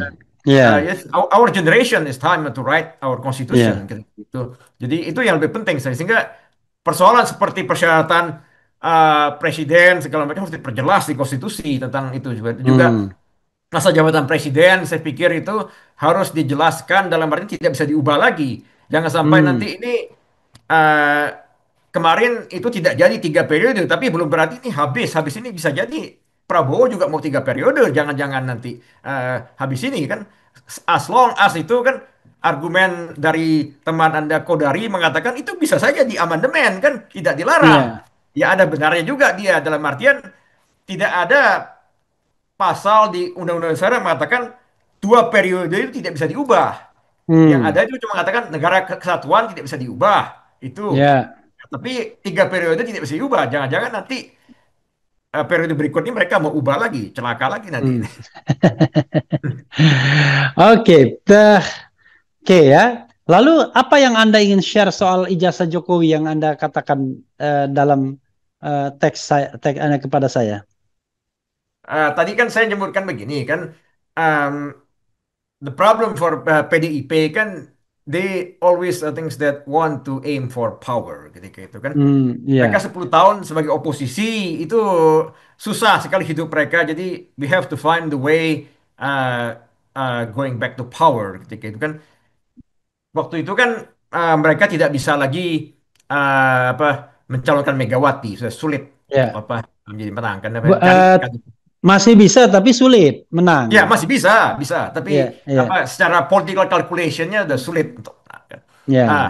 Ya.
Yes, our generation is time to write our constitution
Ya.
ketika itu. Jadi itu yang lebih penting sehingga persoalan seperti persyaratan presiden segala macam harus diperjelas di konstitusi tentang itu juga
Hmm.
masa jabatan presiden, saya pikir itu harus dijelaskan dalam arti tidak bisa diubah lagi. Jangan sampai
Hmm.
nanti ini eh, kemarin itu tidak jadi 3 periode, tapi belum berarti ini habis. Habis ini bisa jadi Prabowo juga mau 3 periode. Jangan-jangan nanti habis ini kan. As long as itu kan argumen dari teman Anda Kodari mengatakan itu bisa saja diamandemen kan, tidak dilarang.
Ya.
Ya ada benarnya juga dia dalam artian tidak ada pasal di Undang-Undang Dasar yang mengatakan 2 periode itu tidak bisa diubah. Yang ada
Hmm.
itu cuma mengatakan negara kesatuan tidak bisa diubah. Itu.
Ya.
Tapi 3 periode tidak bisa diubah. Jangan-jangan nanti periode berikutnya mereka mau ubah lagi. Celaka lagi nanti.
Hmm. Oke, oke ya. Lalu apa yang Anda ingin share soal ijazah Jokowi yang Anda katakan dalam teks Anda kepada saya?
Tadi kan saya menyebutkan begini kan. um, the problem for PDIP kan they always things that want to aim for power ketika itu kan.
Hmm,
Mereka
ya,
10 tahun sebagai oposisi itu susah sekali hidup mereka. Jadi we have to find the way going back to power ketika itu kan. Waktu itu kan mereka tidak bisa lagi apa mencalonkan Megawati. Sudah sulit untuk
ya.
apa menjadi menang karena
Bu-
cari
eh, masih bisa tapi sulit menang.
ya masih bisa bisa tapi
Ya,
apa
ya,
secara political calculationnya udah sulit untuk menang, kan. Ah,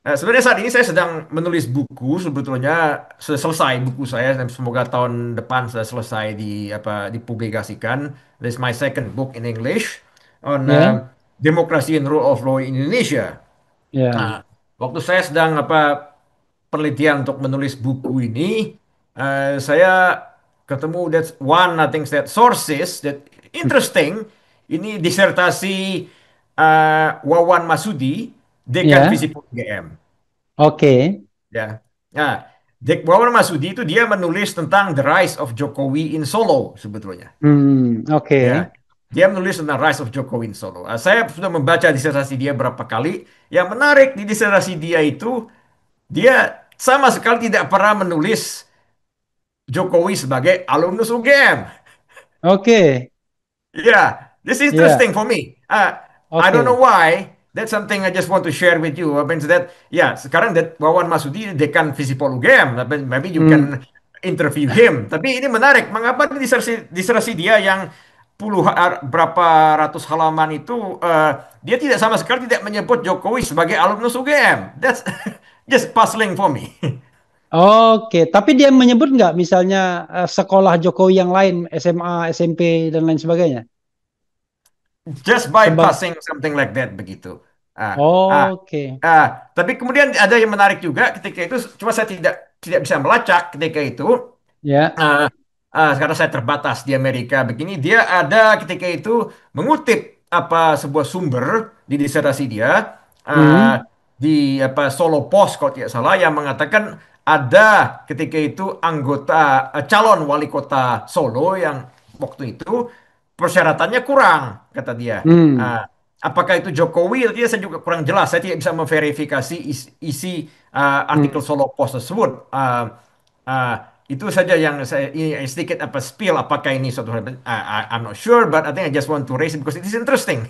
ya,
Sebenarnya saat ini saya sedang menulis buku sebetulnya sudah selesai buku saya dan semoga tahun depan sudah selesai dipublikasikan. This is my second book in English on
ya,
Democracy and Rule of Law in Indonesia.
ya,
Nah, waktu saya sedang penelitian untuk menulis buku ini, saya ketemu that one I think that sources that interesting. Ini disertasi Wawan Masudi, dekan
ya.
Visipol UGM.
Oke.
Ya. Nah, Wawan Masudi itu dia menulis tentang The Rise of Jokowi in Solo sebetulnya.
Hmm,
Ya,
oke.
dia menulis tentang Rise of Jokowi in Solo. Saya sudah membaca disertasi dia berapa kali. Yang menarik di disertasi dia itu, dia sama sekali tidak pernah menulis Jokowi sebagai alumnus UGM.
Oke.
Yeah, this is interesting
Ya,
for me. I don't know
oke.
why. That's something I just want to share with you. Apa that? Ya, sekarang Wawan Masudi dekan Visipol UGM. Maybe you
Hmm.
can interview him. Tapi ini menarik. Mengapa disertasi dia yang berapa ratus halaman itu dia tidak sama sekali tidak menyebut Jokowi sebagai alumnus UGM. That's just puzzling for me.
Oke, tapi dia menyebut nggak misalnya sekolah Jokowi yang lain, SMA, SMP, dan lain sebagainya?
Just
Sebab,
bypassing something like that begitu. Ah, ah,
oke.
tapi kemudian ada yang menarik juga ketika itu, cuma saya tidak tidak bisa melacak ketika itu.
Ya.
ah, Karena saya terbatas di Amerika begini, dia ada ketika itu mengutip sebuah sumber di disertasi dia ah,
Hmm.
di Solo Post kalau tidak salah yang mengatakan ada ketika itu anggota calon wali kota Solo yang waktu itu persyaratannya kurang kata dia.
Hmm.
Ah, Apakah itu Jokowi? Artinya saya juga kurang jelas. Saya tidak bisa memverifikasi isi artikel
Hmm.
Solo Post tersebut. Itu saja yang saya ini sedikit spill apakah ini suatu hal. I'm not sure, but I think I just want to raise it because it is interesting.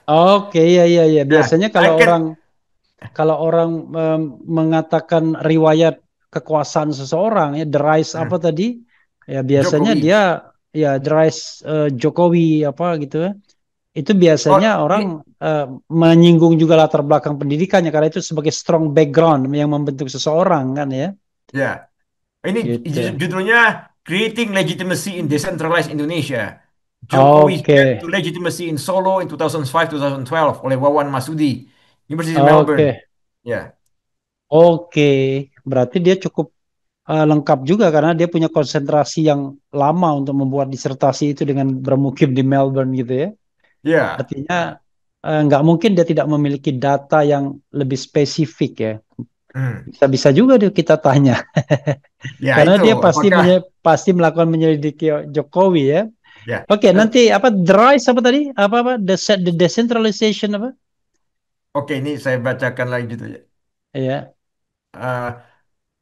Oke, ya, ya, ya. Biasanya
I can
kalau orang mengatakan riwayat kekuasaan seseorang ya, the rise
hmm,
apa tadi? Ya biasanya
Jokowi.
dia ya the rise Jokowi apa gitu ya. itu biasanya
Oh,
orang
ini
menyinggung juga latar belakang pendidikannya karena itu sebagai strong background yang membentuk seseorang kan ya.
ya, ini
Gitu.
judulnya Creating Legitimacy in Decentralized Indonesia. Jokowi's
Oke,
Path to Legitimacy in Solo in 2005-2012 oleh Wawan Masudi, University of Melbourne.
oke,
Ya,
oke. Berarti dia cukup lengkap juga karena dia punya konsentrasi yang lama untuk membuat disertasi itu dengan bermukim di Melbourne gitu ya.
ya,
Artinya
ah,
nggak mungkin dia tidak memiliki data yang lebih spesifik ya.
hmm.
Bisa-bisa juga dia kita tanya.
Ya
Karena
itu
dia
apakah
pasti melakukan menyelidiki Jokowi ya.
ya?
Oke, nanti apa DRISE apa tadi? Apa the decentralization apa?
Oke, ini saya bacakan lagi judulnya.
Ya.
Uh,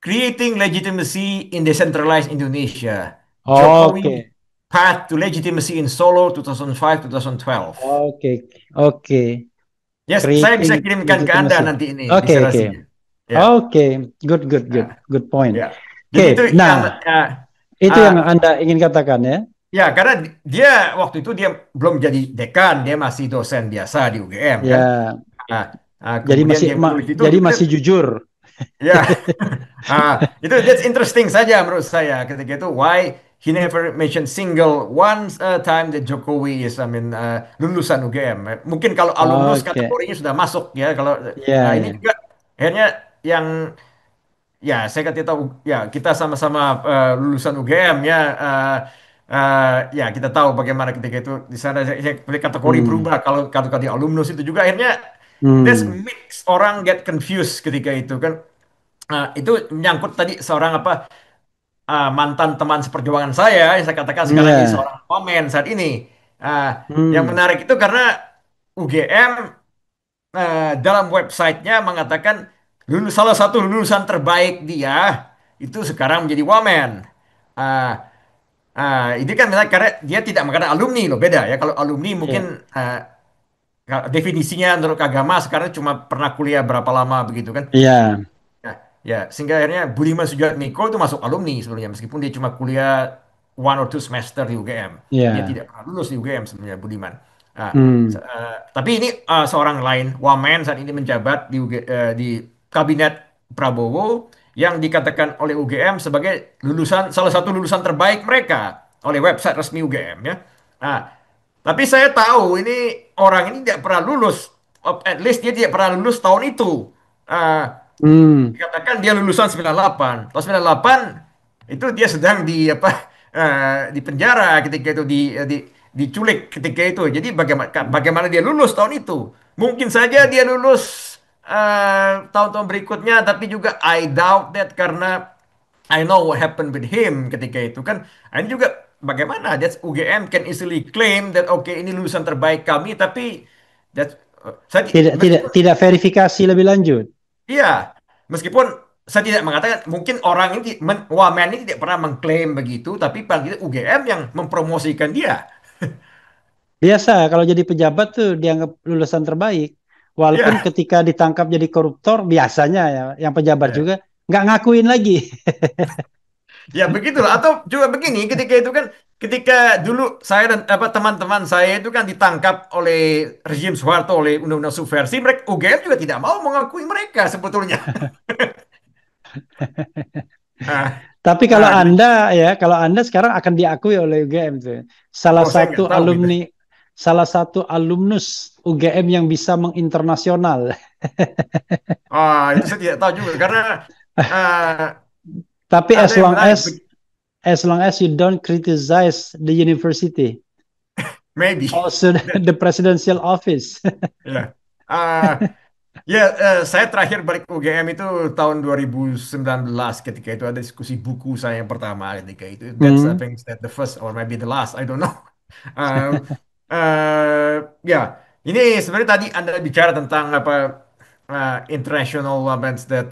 Creating Legitimacy in Decentralized Indonesia. Jokowi
Oke.
Path to Legitimacy in Solo 2005-2012.
Oke. Oke.
Yes, saya bisa
Creating
kirimkan ke Anda
legitimacy.
nanti ini
Oke, oke.
diserasinya. Ya,
Oke. Good, good, good.
ah,
Good point.
ya.
Oke,
Jadi itu yang
nah, itu
ah,
yang Anda ingin katakan ya.
ya karena dia waktu itu dia belum jadi dekan, dia masih dosen biasa di UGM kan.
Ya,
Ah,
jadi
kemudian
masih
dia menulis itu
jadi
juga.
masih jujur.
Ya, itu that's interesting saja menurut saya ketika itu why he never mentioned single one time that Jokowi is I mean lulusan UGM. Mungkin kalau alumnus
Oke.
kategorinya sudah masuk ya kalau
Ya,
ini
ya.
juga akhirnya yang ya saya kasih tahu ya kita sama-sama lulusan UGM ya ya kita tahu bagaimana ketika itu di sana kategori
Hmm.
berubah kalau kategori alumnus itu juga akhirnya that's
Hmm.
mix orang get confused ketika itu kan. Itu menyangkut tadi seorang apa mantan teman seperjuangan saya yang saya katakan sekarang jadi
Ya.
seorang komen saat ini. Ah, yang
Hmm.
menarik itu karena UGM dalam websitenya mengatakan salah satu lulusan terbaik dia itu sekarang menjadi wamen. Ah, ini kan misalnya karena dia tidak mengatakan alumni loh beda ya. Kalau alumni mungkin
Ya.
ah, definisinya menurut agama sekarang cuma pernah kuliah berapa lama begitu kan.
Ya.
Nah, ya, sehingga akhirnya Budiman Sujatmiko itu masuk alumni sebenarnya, meskipun dia cuma kuliah 1 or 2 semester di UGM. Dia
Ya.
tidak pernah lulus di UGM sebenarnya Budiman. Nah,
Hmm.
tapi ini seorang lain, Wamen saat ini menjabat di kabinet Prabowo yang dikatakan oleh UGM sebagai salah satu lulusan terbaik mereka oleh website resmi UGM ya. Nah, tapi saya tahu ini orang ini tidak pernah lulus, at least dia tidak pernah lulus tahun itu. Ah,
Hmm.
dikatakan dia lulusan 98. Tahun 98 itu dia sedang di apa di penjara ketika itu diculik ketika itu. Jadi bagaimana dia lulus tahun itu? Mungkin saja dia lulus tahun-tahun berikutnya tapi juga I doubt that karena I know what happened with him ketika itu kan. Ini juga bagaimana that UGM can easily claim that oke ini lulusan terbaik kami tapi that
Tidak tidak
meskipun
tidak verifikasi lebih lanjut.
iya, meskipun saya tidak mengatakan mungkin orang ini Wamen ini tidak pernah mengklaim begitu, tapi paling tidak UGM yang mempromosikan dia.
Biasa kalau jadi pejabat tuh dianggap lulusan terbaik. Walaupun
Ya,
ketika ditangkap jadi koruptor biasanya ya yang pejabat
ya,
juga nggak ngakuin lagi.
ya begitulah. Atau juga begini, ketika itu kan, ketika dulu saya dan apa teman-teman saya itu kan ditangkap oleh rezim Soeharto oleh Undang-Undang Subversi, mereka UGM juga tidak mau mengakui mereka sebetulnya. Ah,
Tapi
jadi
kalau Anda sekarang akan diakui oleh UGM tuh. Salah
oh saya
satu
nggak tahu gitu.
alumni, salah satu alumnus UGM yang bisa menginternasional.
Itu saya tidak tahu juga karena ah,
Tapi
ada yang menarik,
as long as you don't criticize the university,
maybe.
also the presidential office.
Ya. Ah, Ya, saya terakhir balik UGM itu tahun 2019 ketika itu ada diskusi buku saya yang pertama ketika itu. That's I
Hmm.
think that the first or maybe the last, I don't know. Um, ya, ini sebenarnya tadi Anda bicara tentang apa international events that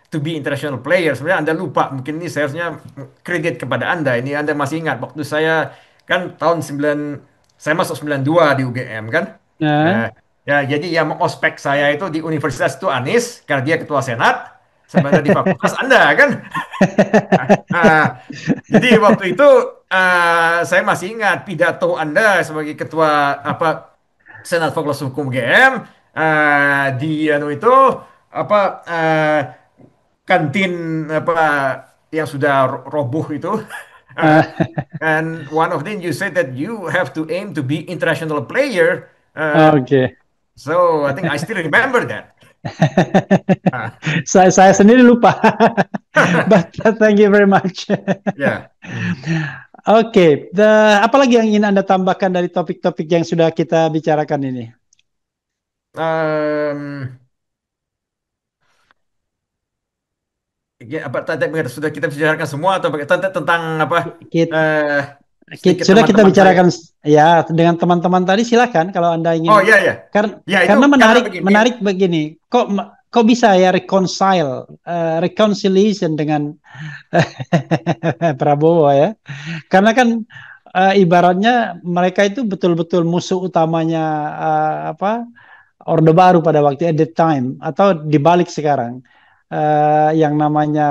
to be international player. Sebenarnya Anda lupa, mungkin ini seharusnya kredit kepada Anda. Ini Anda masih ingat waktu saya kan saya masuk 92 di UGM kan.
Nah,
Eh, Ya, jadi yang mengospek saya itu di universitas itu Anies, karena dia ketua senat, sebenarnya di fakultas Anda kan. Nah, jadi waktu itu saya masih ingat pidato Anda sebagai ketua apa Senat Fakultas Hukum UGM, di anu itu apa kantin apa yang sudah roboh itu. Uh,
Eh,
and one of them you said that you have to aim to be international player.
Oke.
So I think I still remember that. Ah,
Saya sendiri lupa. But thank you very much.
ya. Hmm.
Oke, apa lagi yang ingin Anda tambahkan dari topik-topik yang sudah kita bicarakan ini?
Um, ya, apa tadi sudah kita bicarakan semua atau tentang apa
Kita,
eh
Kita,
sedikit
sudah kita
teman-teman saya.
bicarakan ya dengan teman-teman tadi silakan kalau Anda
Oh
ingin
iya ya. Ya itu
karena
karena
menarik
begini.
menarik begini. Kok bisa ya reconciliation dengan Prabowo ya? Karena kan ibaratnya mereka itu betul-betul musuh utamanya apa Orde Baru pada waktu at the time atau dibalik sekarang. Yang namanya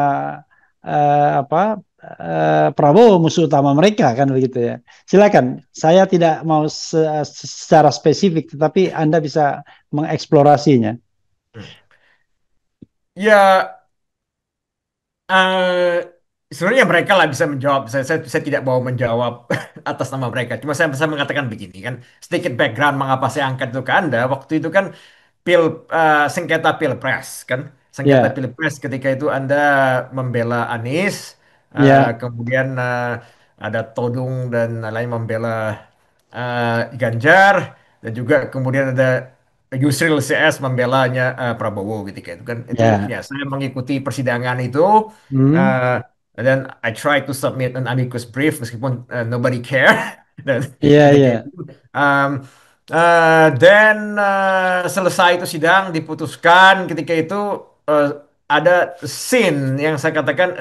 apa Prabowo musuh utama mereka kan begitu ya. Silakan, saya tidak mau secara spesifik, tetapi Anda bisa mengeksplorasinya.
Hmm. Ya, sebenarnya mereka lah bisa menjawab. Saya tidak mau menjawab atas nama mereka. Cuma saya bisa mengatakan begini kan. Sedikit background mengapa saya angkat itu ke Anda. Waktu itu kan pil sengketa pilpres kan. Sengketa
Ya,
pilpres ketika itu Anda membela Anies.
ya,
Kemudian ada Todung dan lain membela Ganjar. Dan juga kemudian ada Yusril CS membelanya Prabowo ketika itu kan. Itu
ya.
ya saya mengikuti persidangan itu.
Hmm,
Uh, and then I try to submit an amicus brief meskipun nobody care. Dan
iya,
ketika
iya,
itu, um, dan selesai itu sidang diputuskan ketika itu uh, ada scene yang saya katakan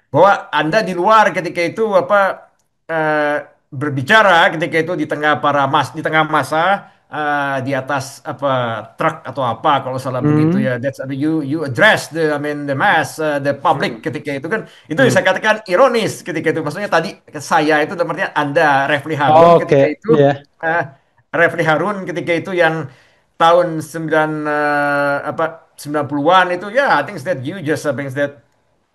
bahwa Anda di luar ketika itu apa uh, berbicara ketika itu di tengah di tengah masa di atas apa truk atau apa kalau salah begitu
hmm,
ya that's you address the I mean the mass the public
hmm,
ketika itu kan itu
hmm.
saya katakan ironis ketika itu maksudnya tadi saya itu dalam artian Anda Refli Harun ketika
Oke,
itu
ya,
eh, Refli Harun ketika itu yang tahun 90-an itu ya I think that you just thinks that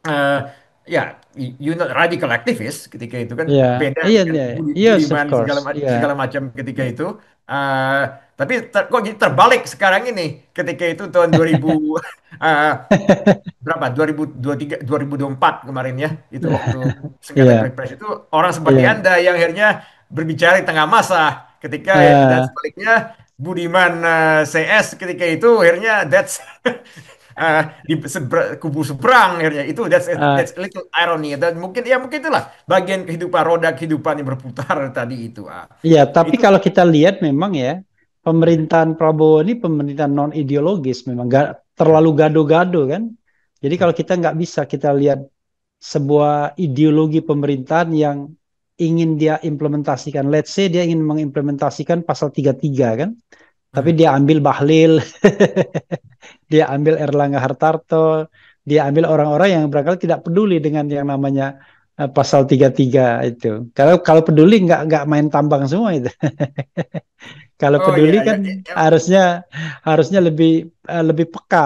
eh, ya you not radical activist ketika itu kan
iya,
beda
iya,
dengan
iya, yes, of
Budiman
course, iya,
segala macam ketika itu. Eh, tapi kok jadi terbalik sekarang ini ketika itu tahun 2000 eh, berapa 2023 2024 kemarin ya itu waktu sengketa
iya,
pilpres itu orang seperti
iya.
Anda yang akhirnya berbicara di tengah masa ketika dan
Eh,
sebaliknya Budiman CS ketika itu akhirnya that's di kubu seberang akhirnya itu
eh,
that's a little irony dan mungkin itulah bagian kehidupan roda kehidupan yang berputar tadi itu
Iya, tapi
itu
kalau kita lihat memang ya, pemerintahan Prabowo ini pemerintahan non ideologis, memang nggak terlalu gado-gado kan. Jadi kalau kita nggak bisa kita lihat sebuah ideologi pemerintahan yang ingin dia implementasikan. Let's say dia ingin mengimplementasikan pasal 33 kan, tapi dia ambil Bahlil, dia ambil Erlangga Hartarto, dia ambil orang-orang yang barangkali tidak peduli dengan yang namanya pasal 33 itu. Kalau kalau peduli nggak main tambang semua itu. Kalau
oh
peduli
iya
kan
ya,
harusnya harusnya lebih peka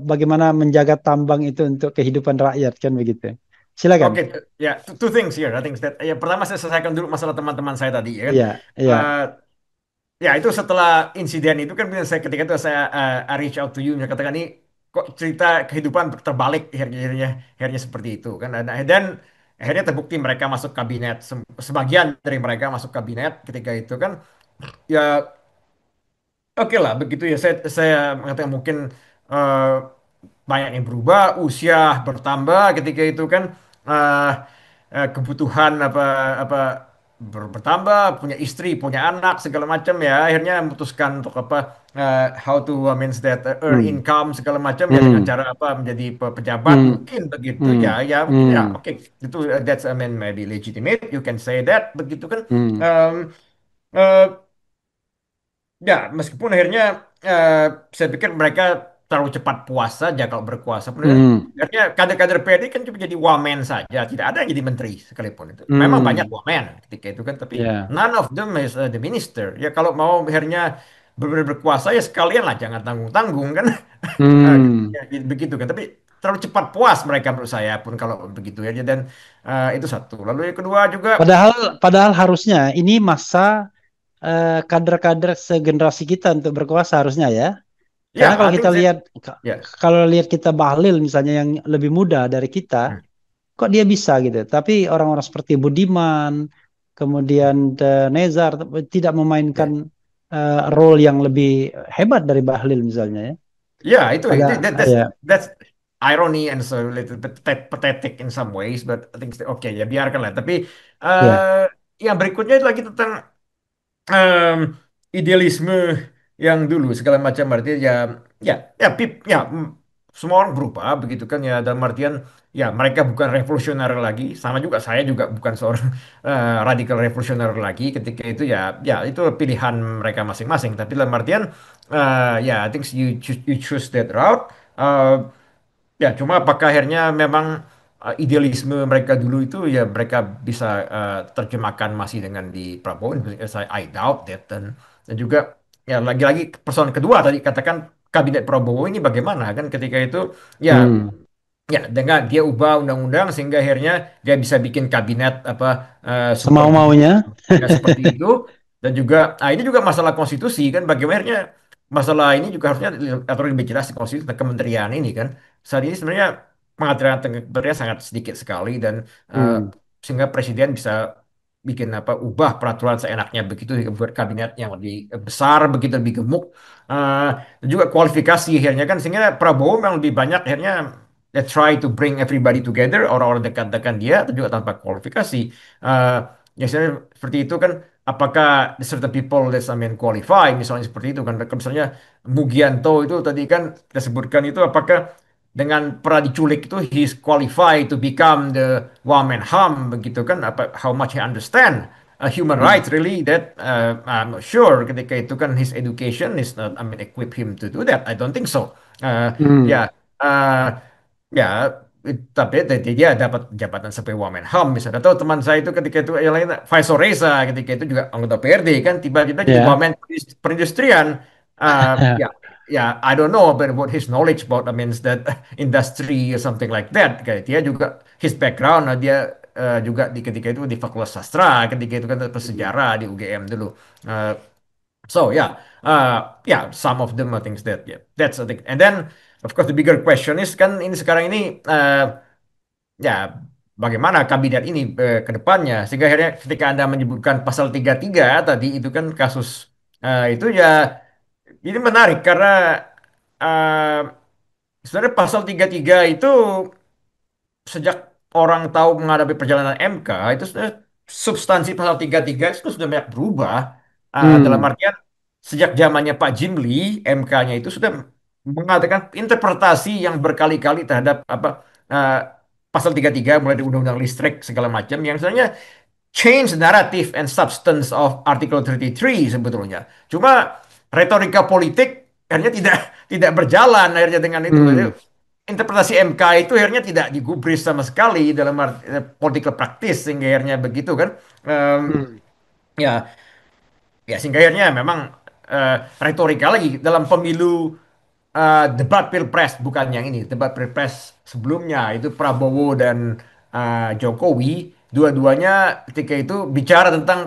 bagaimana menjaga tambang itu untuk kehidupan rakyat kan begitu. Silakan.
oke ya two things here I think that ya pertama saya selesaikan dulu masalah teman-teman saya tadi ya kan.
Iya, iya,
Eh, Ya, itu setelah insiden itu kan saya ketika itu saya reach out to you saya katakan ini kok cerita kehidupan terbalik akhirnya akhirnya seperti itu kan dan akhirnya terbukti mereka masuk kabinet sebagian dari mereka masuk kabinet ketika itu kan ya oke lah begitu ya saya mengatakan mungkin eh, banyak yang berubah usia bertambah ketika itu kan eh, kebutuhan apa bertambah punya istri punya anak segala macam ya akhirnya memutuskan untuk apa how to means that earn
hmm,
income segala macam ya dengan
hmm,
cara apa menjadi pejabat
hmm,
mungkin begitu ya
hmm,
ya mungkin ya
hmm,
oke itu that's I mean maybe legitimate you can say that begitu kan.
hmm,
Em, eh, Ya, meskipun akhirnya eh, saya pikir mereka terlalu cepat puas saja kalau berkuasa.
Hmm.
Sebenarnya kader-kader PD kan cuma jadi wamen saja, tidak ada yang jadi menteri sekalipun itu. Memang banyak
Hmm.
wamen ketika itu kan, tapi
Ya.
none of them is the minister. Ya kalau mau akhirnya benar-benar berkuasa ya sekalian lah, jangan tanggung-tanggung kan.
Hmm.
Ya, begitu kan. Tapi terlalu cepat puas mereka menurut saya pun kalau begitu ya. Dan itu satu. Lalu yang kedua juga,
Padahal padahal harusnya ini masa kader-kader segenerasi kita untuk berkuasa harusnya ya. Karena
ya,
kalau
I
kita
think that,
lihat
ya.
kalau lihat kita Bahlil misalnya yang lebih muda dari kita,
Hmm.
kok dia bisa gitu. Tapi orang-orang seperti Budiman, kemudian Nezar tidak memainkan
Ya,
role yang lebih hebat dari Bahlil misalnya ya.
ya, itu
Pada ya
that's irony and so a little bit pathetic in some ways, but I think oke ya biarkanlah. Tapi
ya
yang berikutnya itu lagi tentang em, idealisme yang dulu segala macam arti ya ya ya ya semua orang berubah begitu kan ya dalam artian ya mereka bukan revolusioner lagi sama juga saya juga bukan seorang radikal revolusioner lagi ketika itu ya ya itu pilihan mereka masing-masing tapi dalam artian ya I think you choose that route. Eh, Ya, cuma apakah akhirnya memang idealisme mereka dulu itu ya mereka bisa terjemahkan masih dengan di Prabowo? I doubt that. Dan juga ya lagi-lagi persoalan kedua tadi katakan kabinet Prabowo ini bagaimana kan ketika itu ya
hmm,
ya dengan dia ubah undang-undang sehingga akhirnya dia bisa bikin kabinet apa super group
semau-maunya.
ya seperti itu dan juga ini juga masalah konstitusi kan bagaimana akhirnya masalah ini juga harusnya atau lebih jelas di konstitusi tentang kementerian ini kan saat ini sebenarnya pengaturan kementerian sangat sedikit sekali dan eh,
Hmm,
sehingga presiden bisa bikin apa ubah peraturan seenaknya begitu buat kabinet yang lebih besar begitu lebih gemuk. Eh, dan juga kualifikasi akhirnya kan sehingga Prabowo memang lebih banyak akhirnya they try to bring everybody together orang-orang dekat-dekat dia dan juga tanpa kualifikasi. Eh, ya seperti itu kan apakah the certain people that I mean qualify misalnya seperti itu kan misalnya Mugianto itu tadi kan kita sebutkan itu apakah dengan pernah diculik itu he's qualified to become the one man ham begitu kan apa how much he understand human
hmm,
rights really that I'm not sure ketika itu kan his education is not I mean equip him to do that I don't think so.
hmm,
Ya uh, ya tapi dia dapat jabatan sebagai Wamenham misalnya atau teman saya itu ketika itu yang lain Faisal Reza ketika itu juga anggota PRD kan tiba-tiba jadi
ya.
Wamen perindustrian. Ya ya I don't know about his knowledge about I mean that industry or something like that kayak dia juga his background dia juga di ketika itu di Fakultas Sastra ketika itu kan sejarah di UGM dulu. Eh, So yeah, yeah, some of them are things that yeah, that's the thing. And then of course the bigger question is kan ini sekarang ini ya bagaimana kabinet ini ke depannya sehingga akhirnya ketika Anda menyebutkan pasal 33 tadi itu kan kasus itu ya ini menarik karena eh, sebenarnya pasal 33 itu sejak orang tahu menghadapi perjalanan MK itu sudah substansi pasal 33 itu sudah banyak berubah. Dalam
Hmm,
artian sejak zamannya Pak Jimli MK-nya itu sudah mengatakan interpretasi yang berkali-kali terhadap apa uh, pasal 33 mulai dari undang-undang listrik segala macam yang sebenarnya change the narrative and substance of Article 33 sebetulnya. Cuma retorika politik akhirnya tidak berjalan akhirnya dengan itu.
hmm,
Interpretasi MK itu akhirnya tidak digubris sama sekali dalam political practice sehingga akhirnya begitu kan. Em,
hmm,
ya ya sehingga akhirnya memang retorika lagi dalam pemilu debat pilpres bukan yang ini debat pilpres sebelumnya itu Prabowo dan Jokowi dua-duanya ketika itu bicara tentang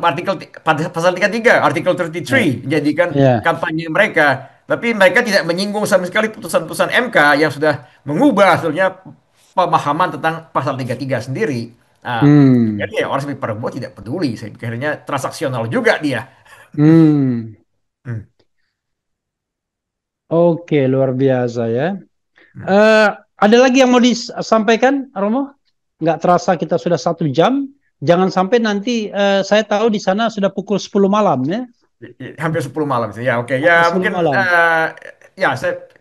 pasal 33 artikel 33
ya,
menjadikan
ya,
kampanye mereka tapi mereka tidak menyinggung sama sekali putusan-putusan MK yang sudah mengubah sebetulnya pemahaman tentang pasal 33 sendiri. Jadi
hmm,
ya orang seperti Prabowo tidak peduli saya pikir akhirnya transaksional juga dia.
hmm.
Hmm,
Oke, luar biasa ya.
hmm.
Eh, ada lagi yang mau disampaikan, Romo? Nggak terasa kita sudah 1 jam. Jangan sampai nanti saya tahu di sana sudah pukul 10 malam ya.
Hampir 10 malam sih. Ya, oke. Ya,
Hampir 10
mungkin
malam.
ya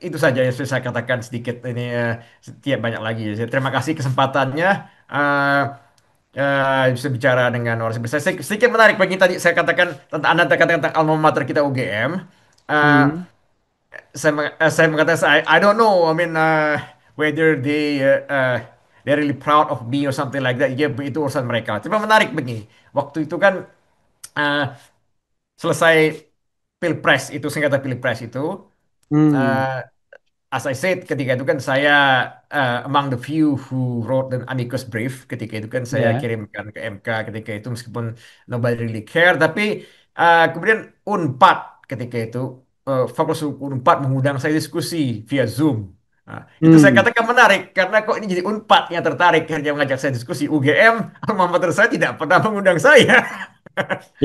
itu saja yang sudah saya katakan sedikit ini setiap banyak lagi. Terima kasih kesempatannya eh bisa bicara dengan orang sebesar. Sedikit menarik bagi tadi saya katakan tentang Anda katakan tentang alma mater kita UGM. Eh,
Hmm.
saya mengatakan I don't know. I mean whether they really proud of me or something like that. Ya itu urusan mereka. Cuma menarik begini. Waktu itu kan uh, selesai pilpres itu sengketa pilpres itu.
Hmm,
uh, as I said, ketika itu kan saya among the few who wrote the amicus brief. Ketika itu kan saya
ya.
kirimkan ke MK ketika itu meskipun nobody really care. Tapi kemudian Unpad ketika itu Fakultas Hukum Unpad mengundang saya diskusi via Zoom. Nah, itu saya
Hmm.
katakan menarik karena kok ini jadi Unpad yang tertarik hanya mengajak saya diskusi. UGM, alma mater saya tidak pernah mengundang saya.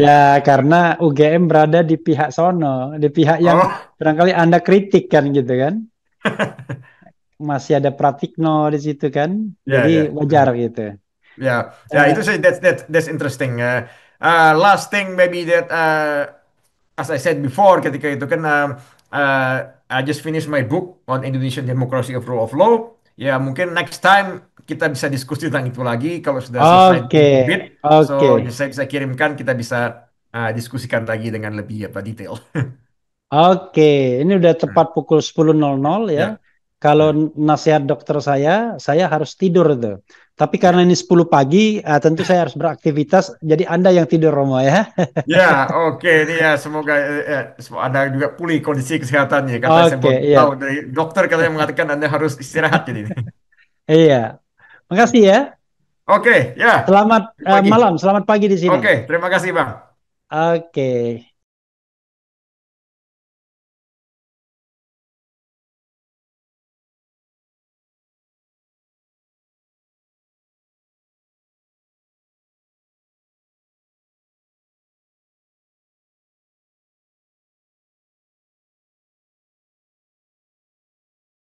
Ya, karena UGM berada di pihak sono, di pihak yang
Oh,
barangkali Anda kritik kan gitu kan. Masih ada Pratikno di situ kan.
ya
Jadi
ya.
wajar gitu.
Ya, ya itu
Eh,
sih that's interesting. Last thing maybe that as I said before ketika itu kan uh, I just finished my book on Indonesian Democracy of Rule of Law. Ya mungkin next time kita bisa diskusi tentang itu lagi kalau sudah selesai
oke,
terbit. So
oke.
saya bisa kirimkan kita bisa diskusikan lagi dengan lebih apa detail.
Oke, ini udah tepat pukul 10.00 ya.
Ya,
Kalau
nah,
nasihat dokter saya harus tidur tuh. Tapi karena
ya.
ini 10 pagi, tentu saya harus beraktivitas. Jadi Anda yang tidur, Romo ya.
Ya, oke ini ya semoga Anda juga pulih kondisi kesehatannya. Kata saya
Oke,
baru tahu
iya.
dari dokter katanya mengatakan Anda harus istirahat jadi.
Iya. Makasih ya.
Oke, ya.
Selamat
Pagi.
malam, selamat pagi di sini.
Oke, terima kasih Bang.
Oke.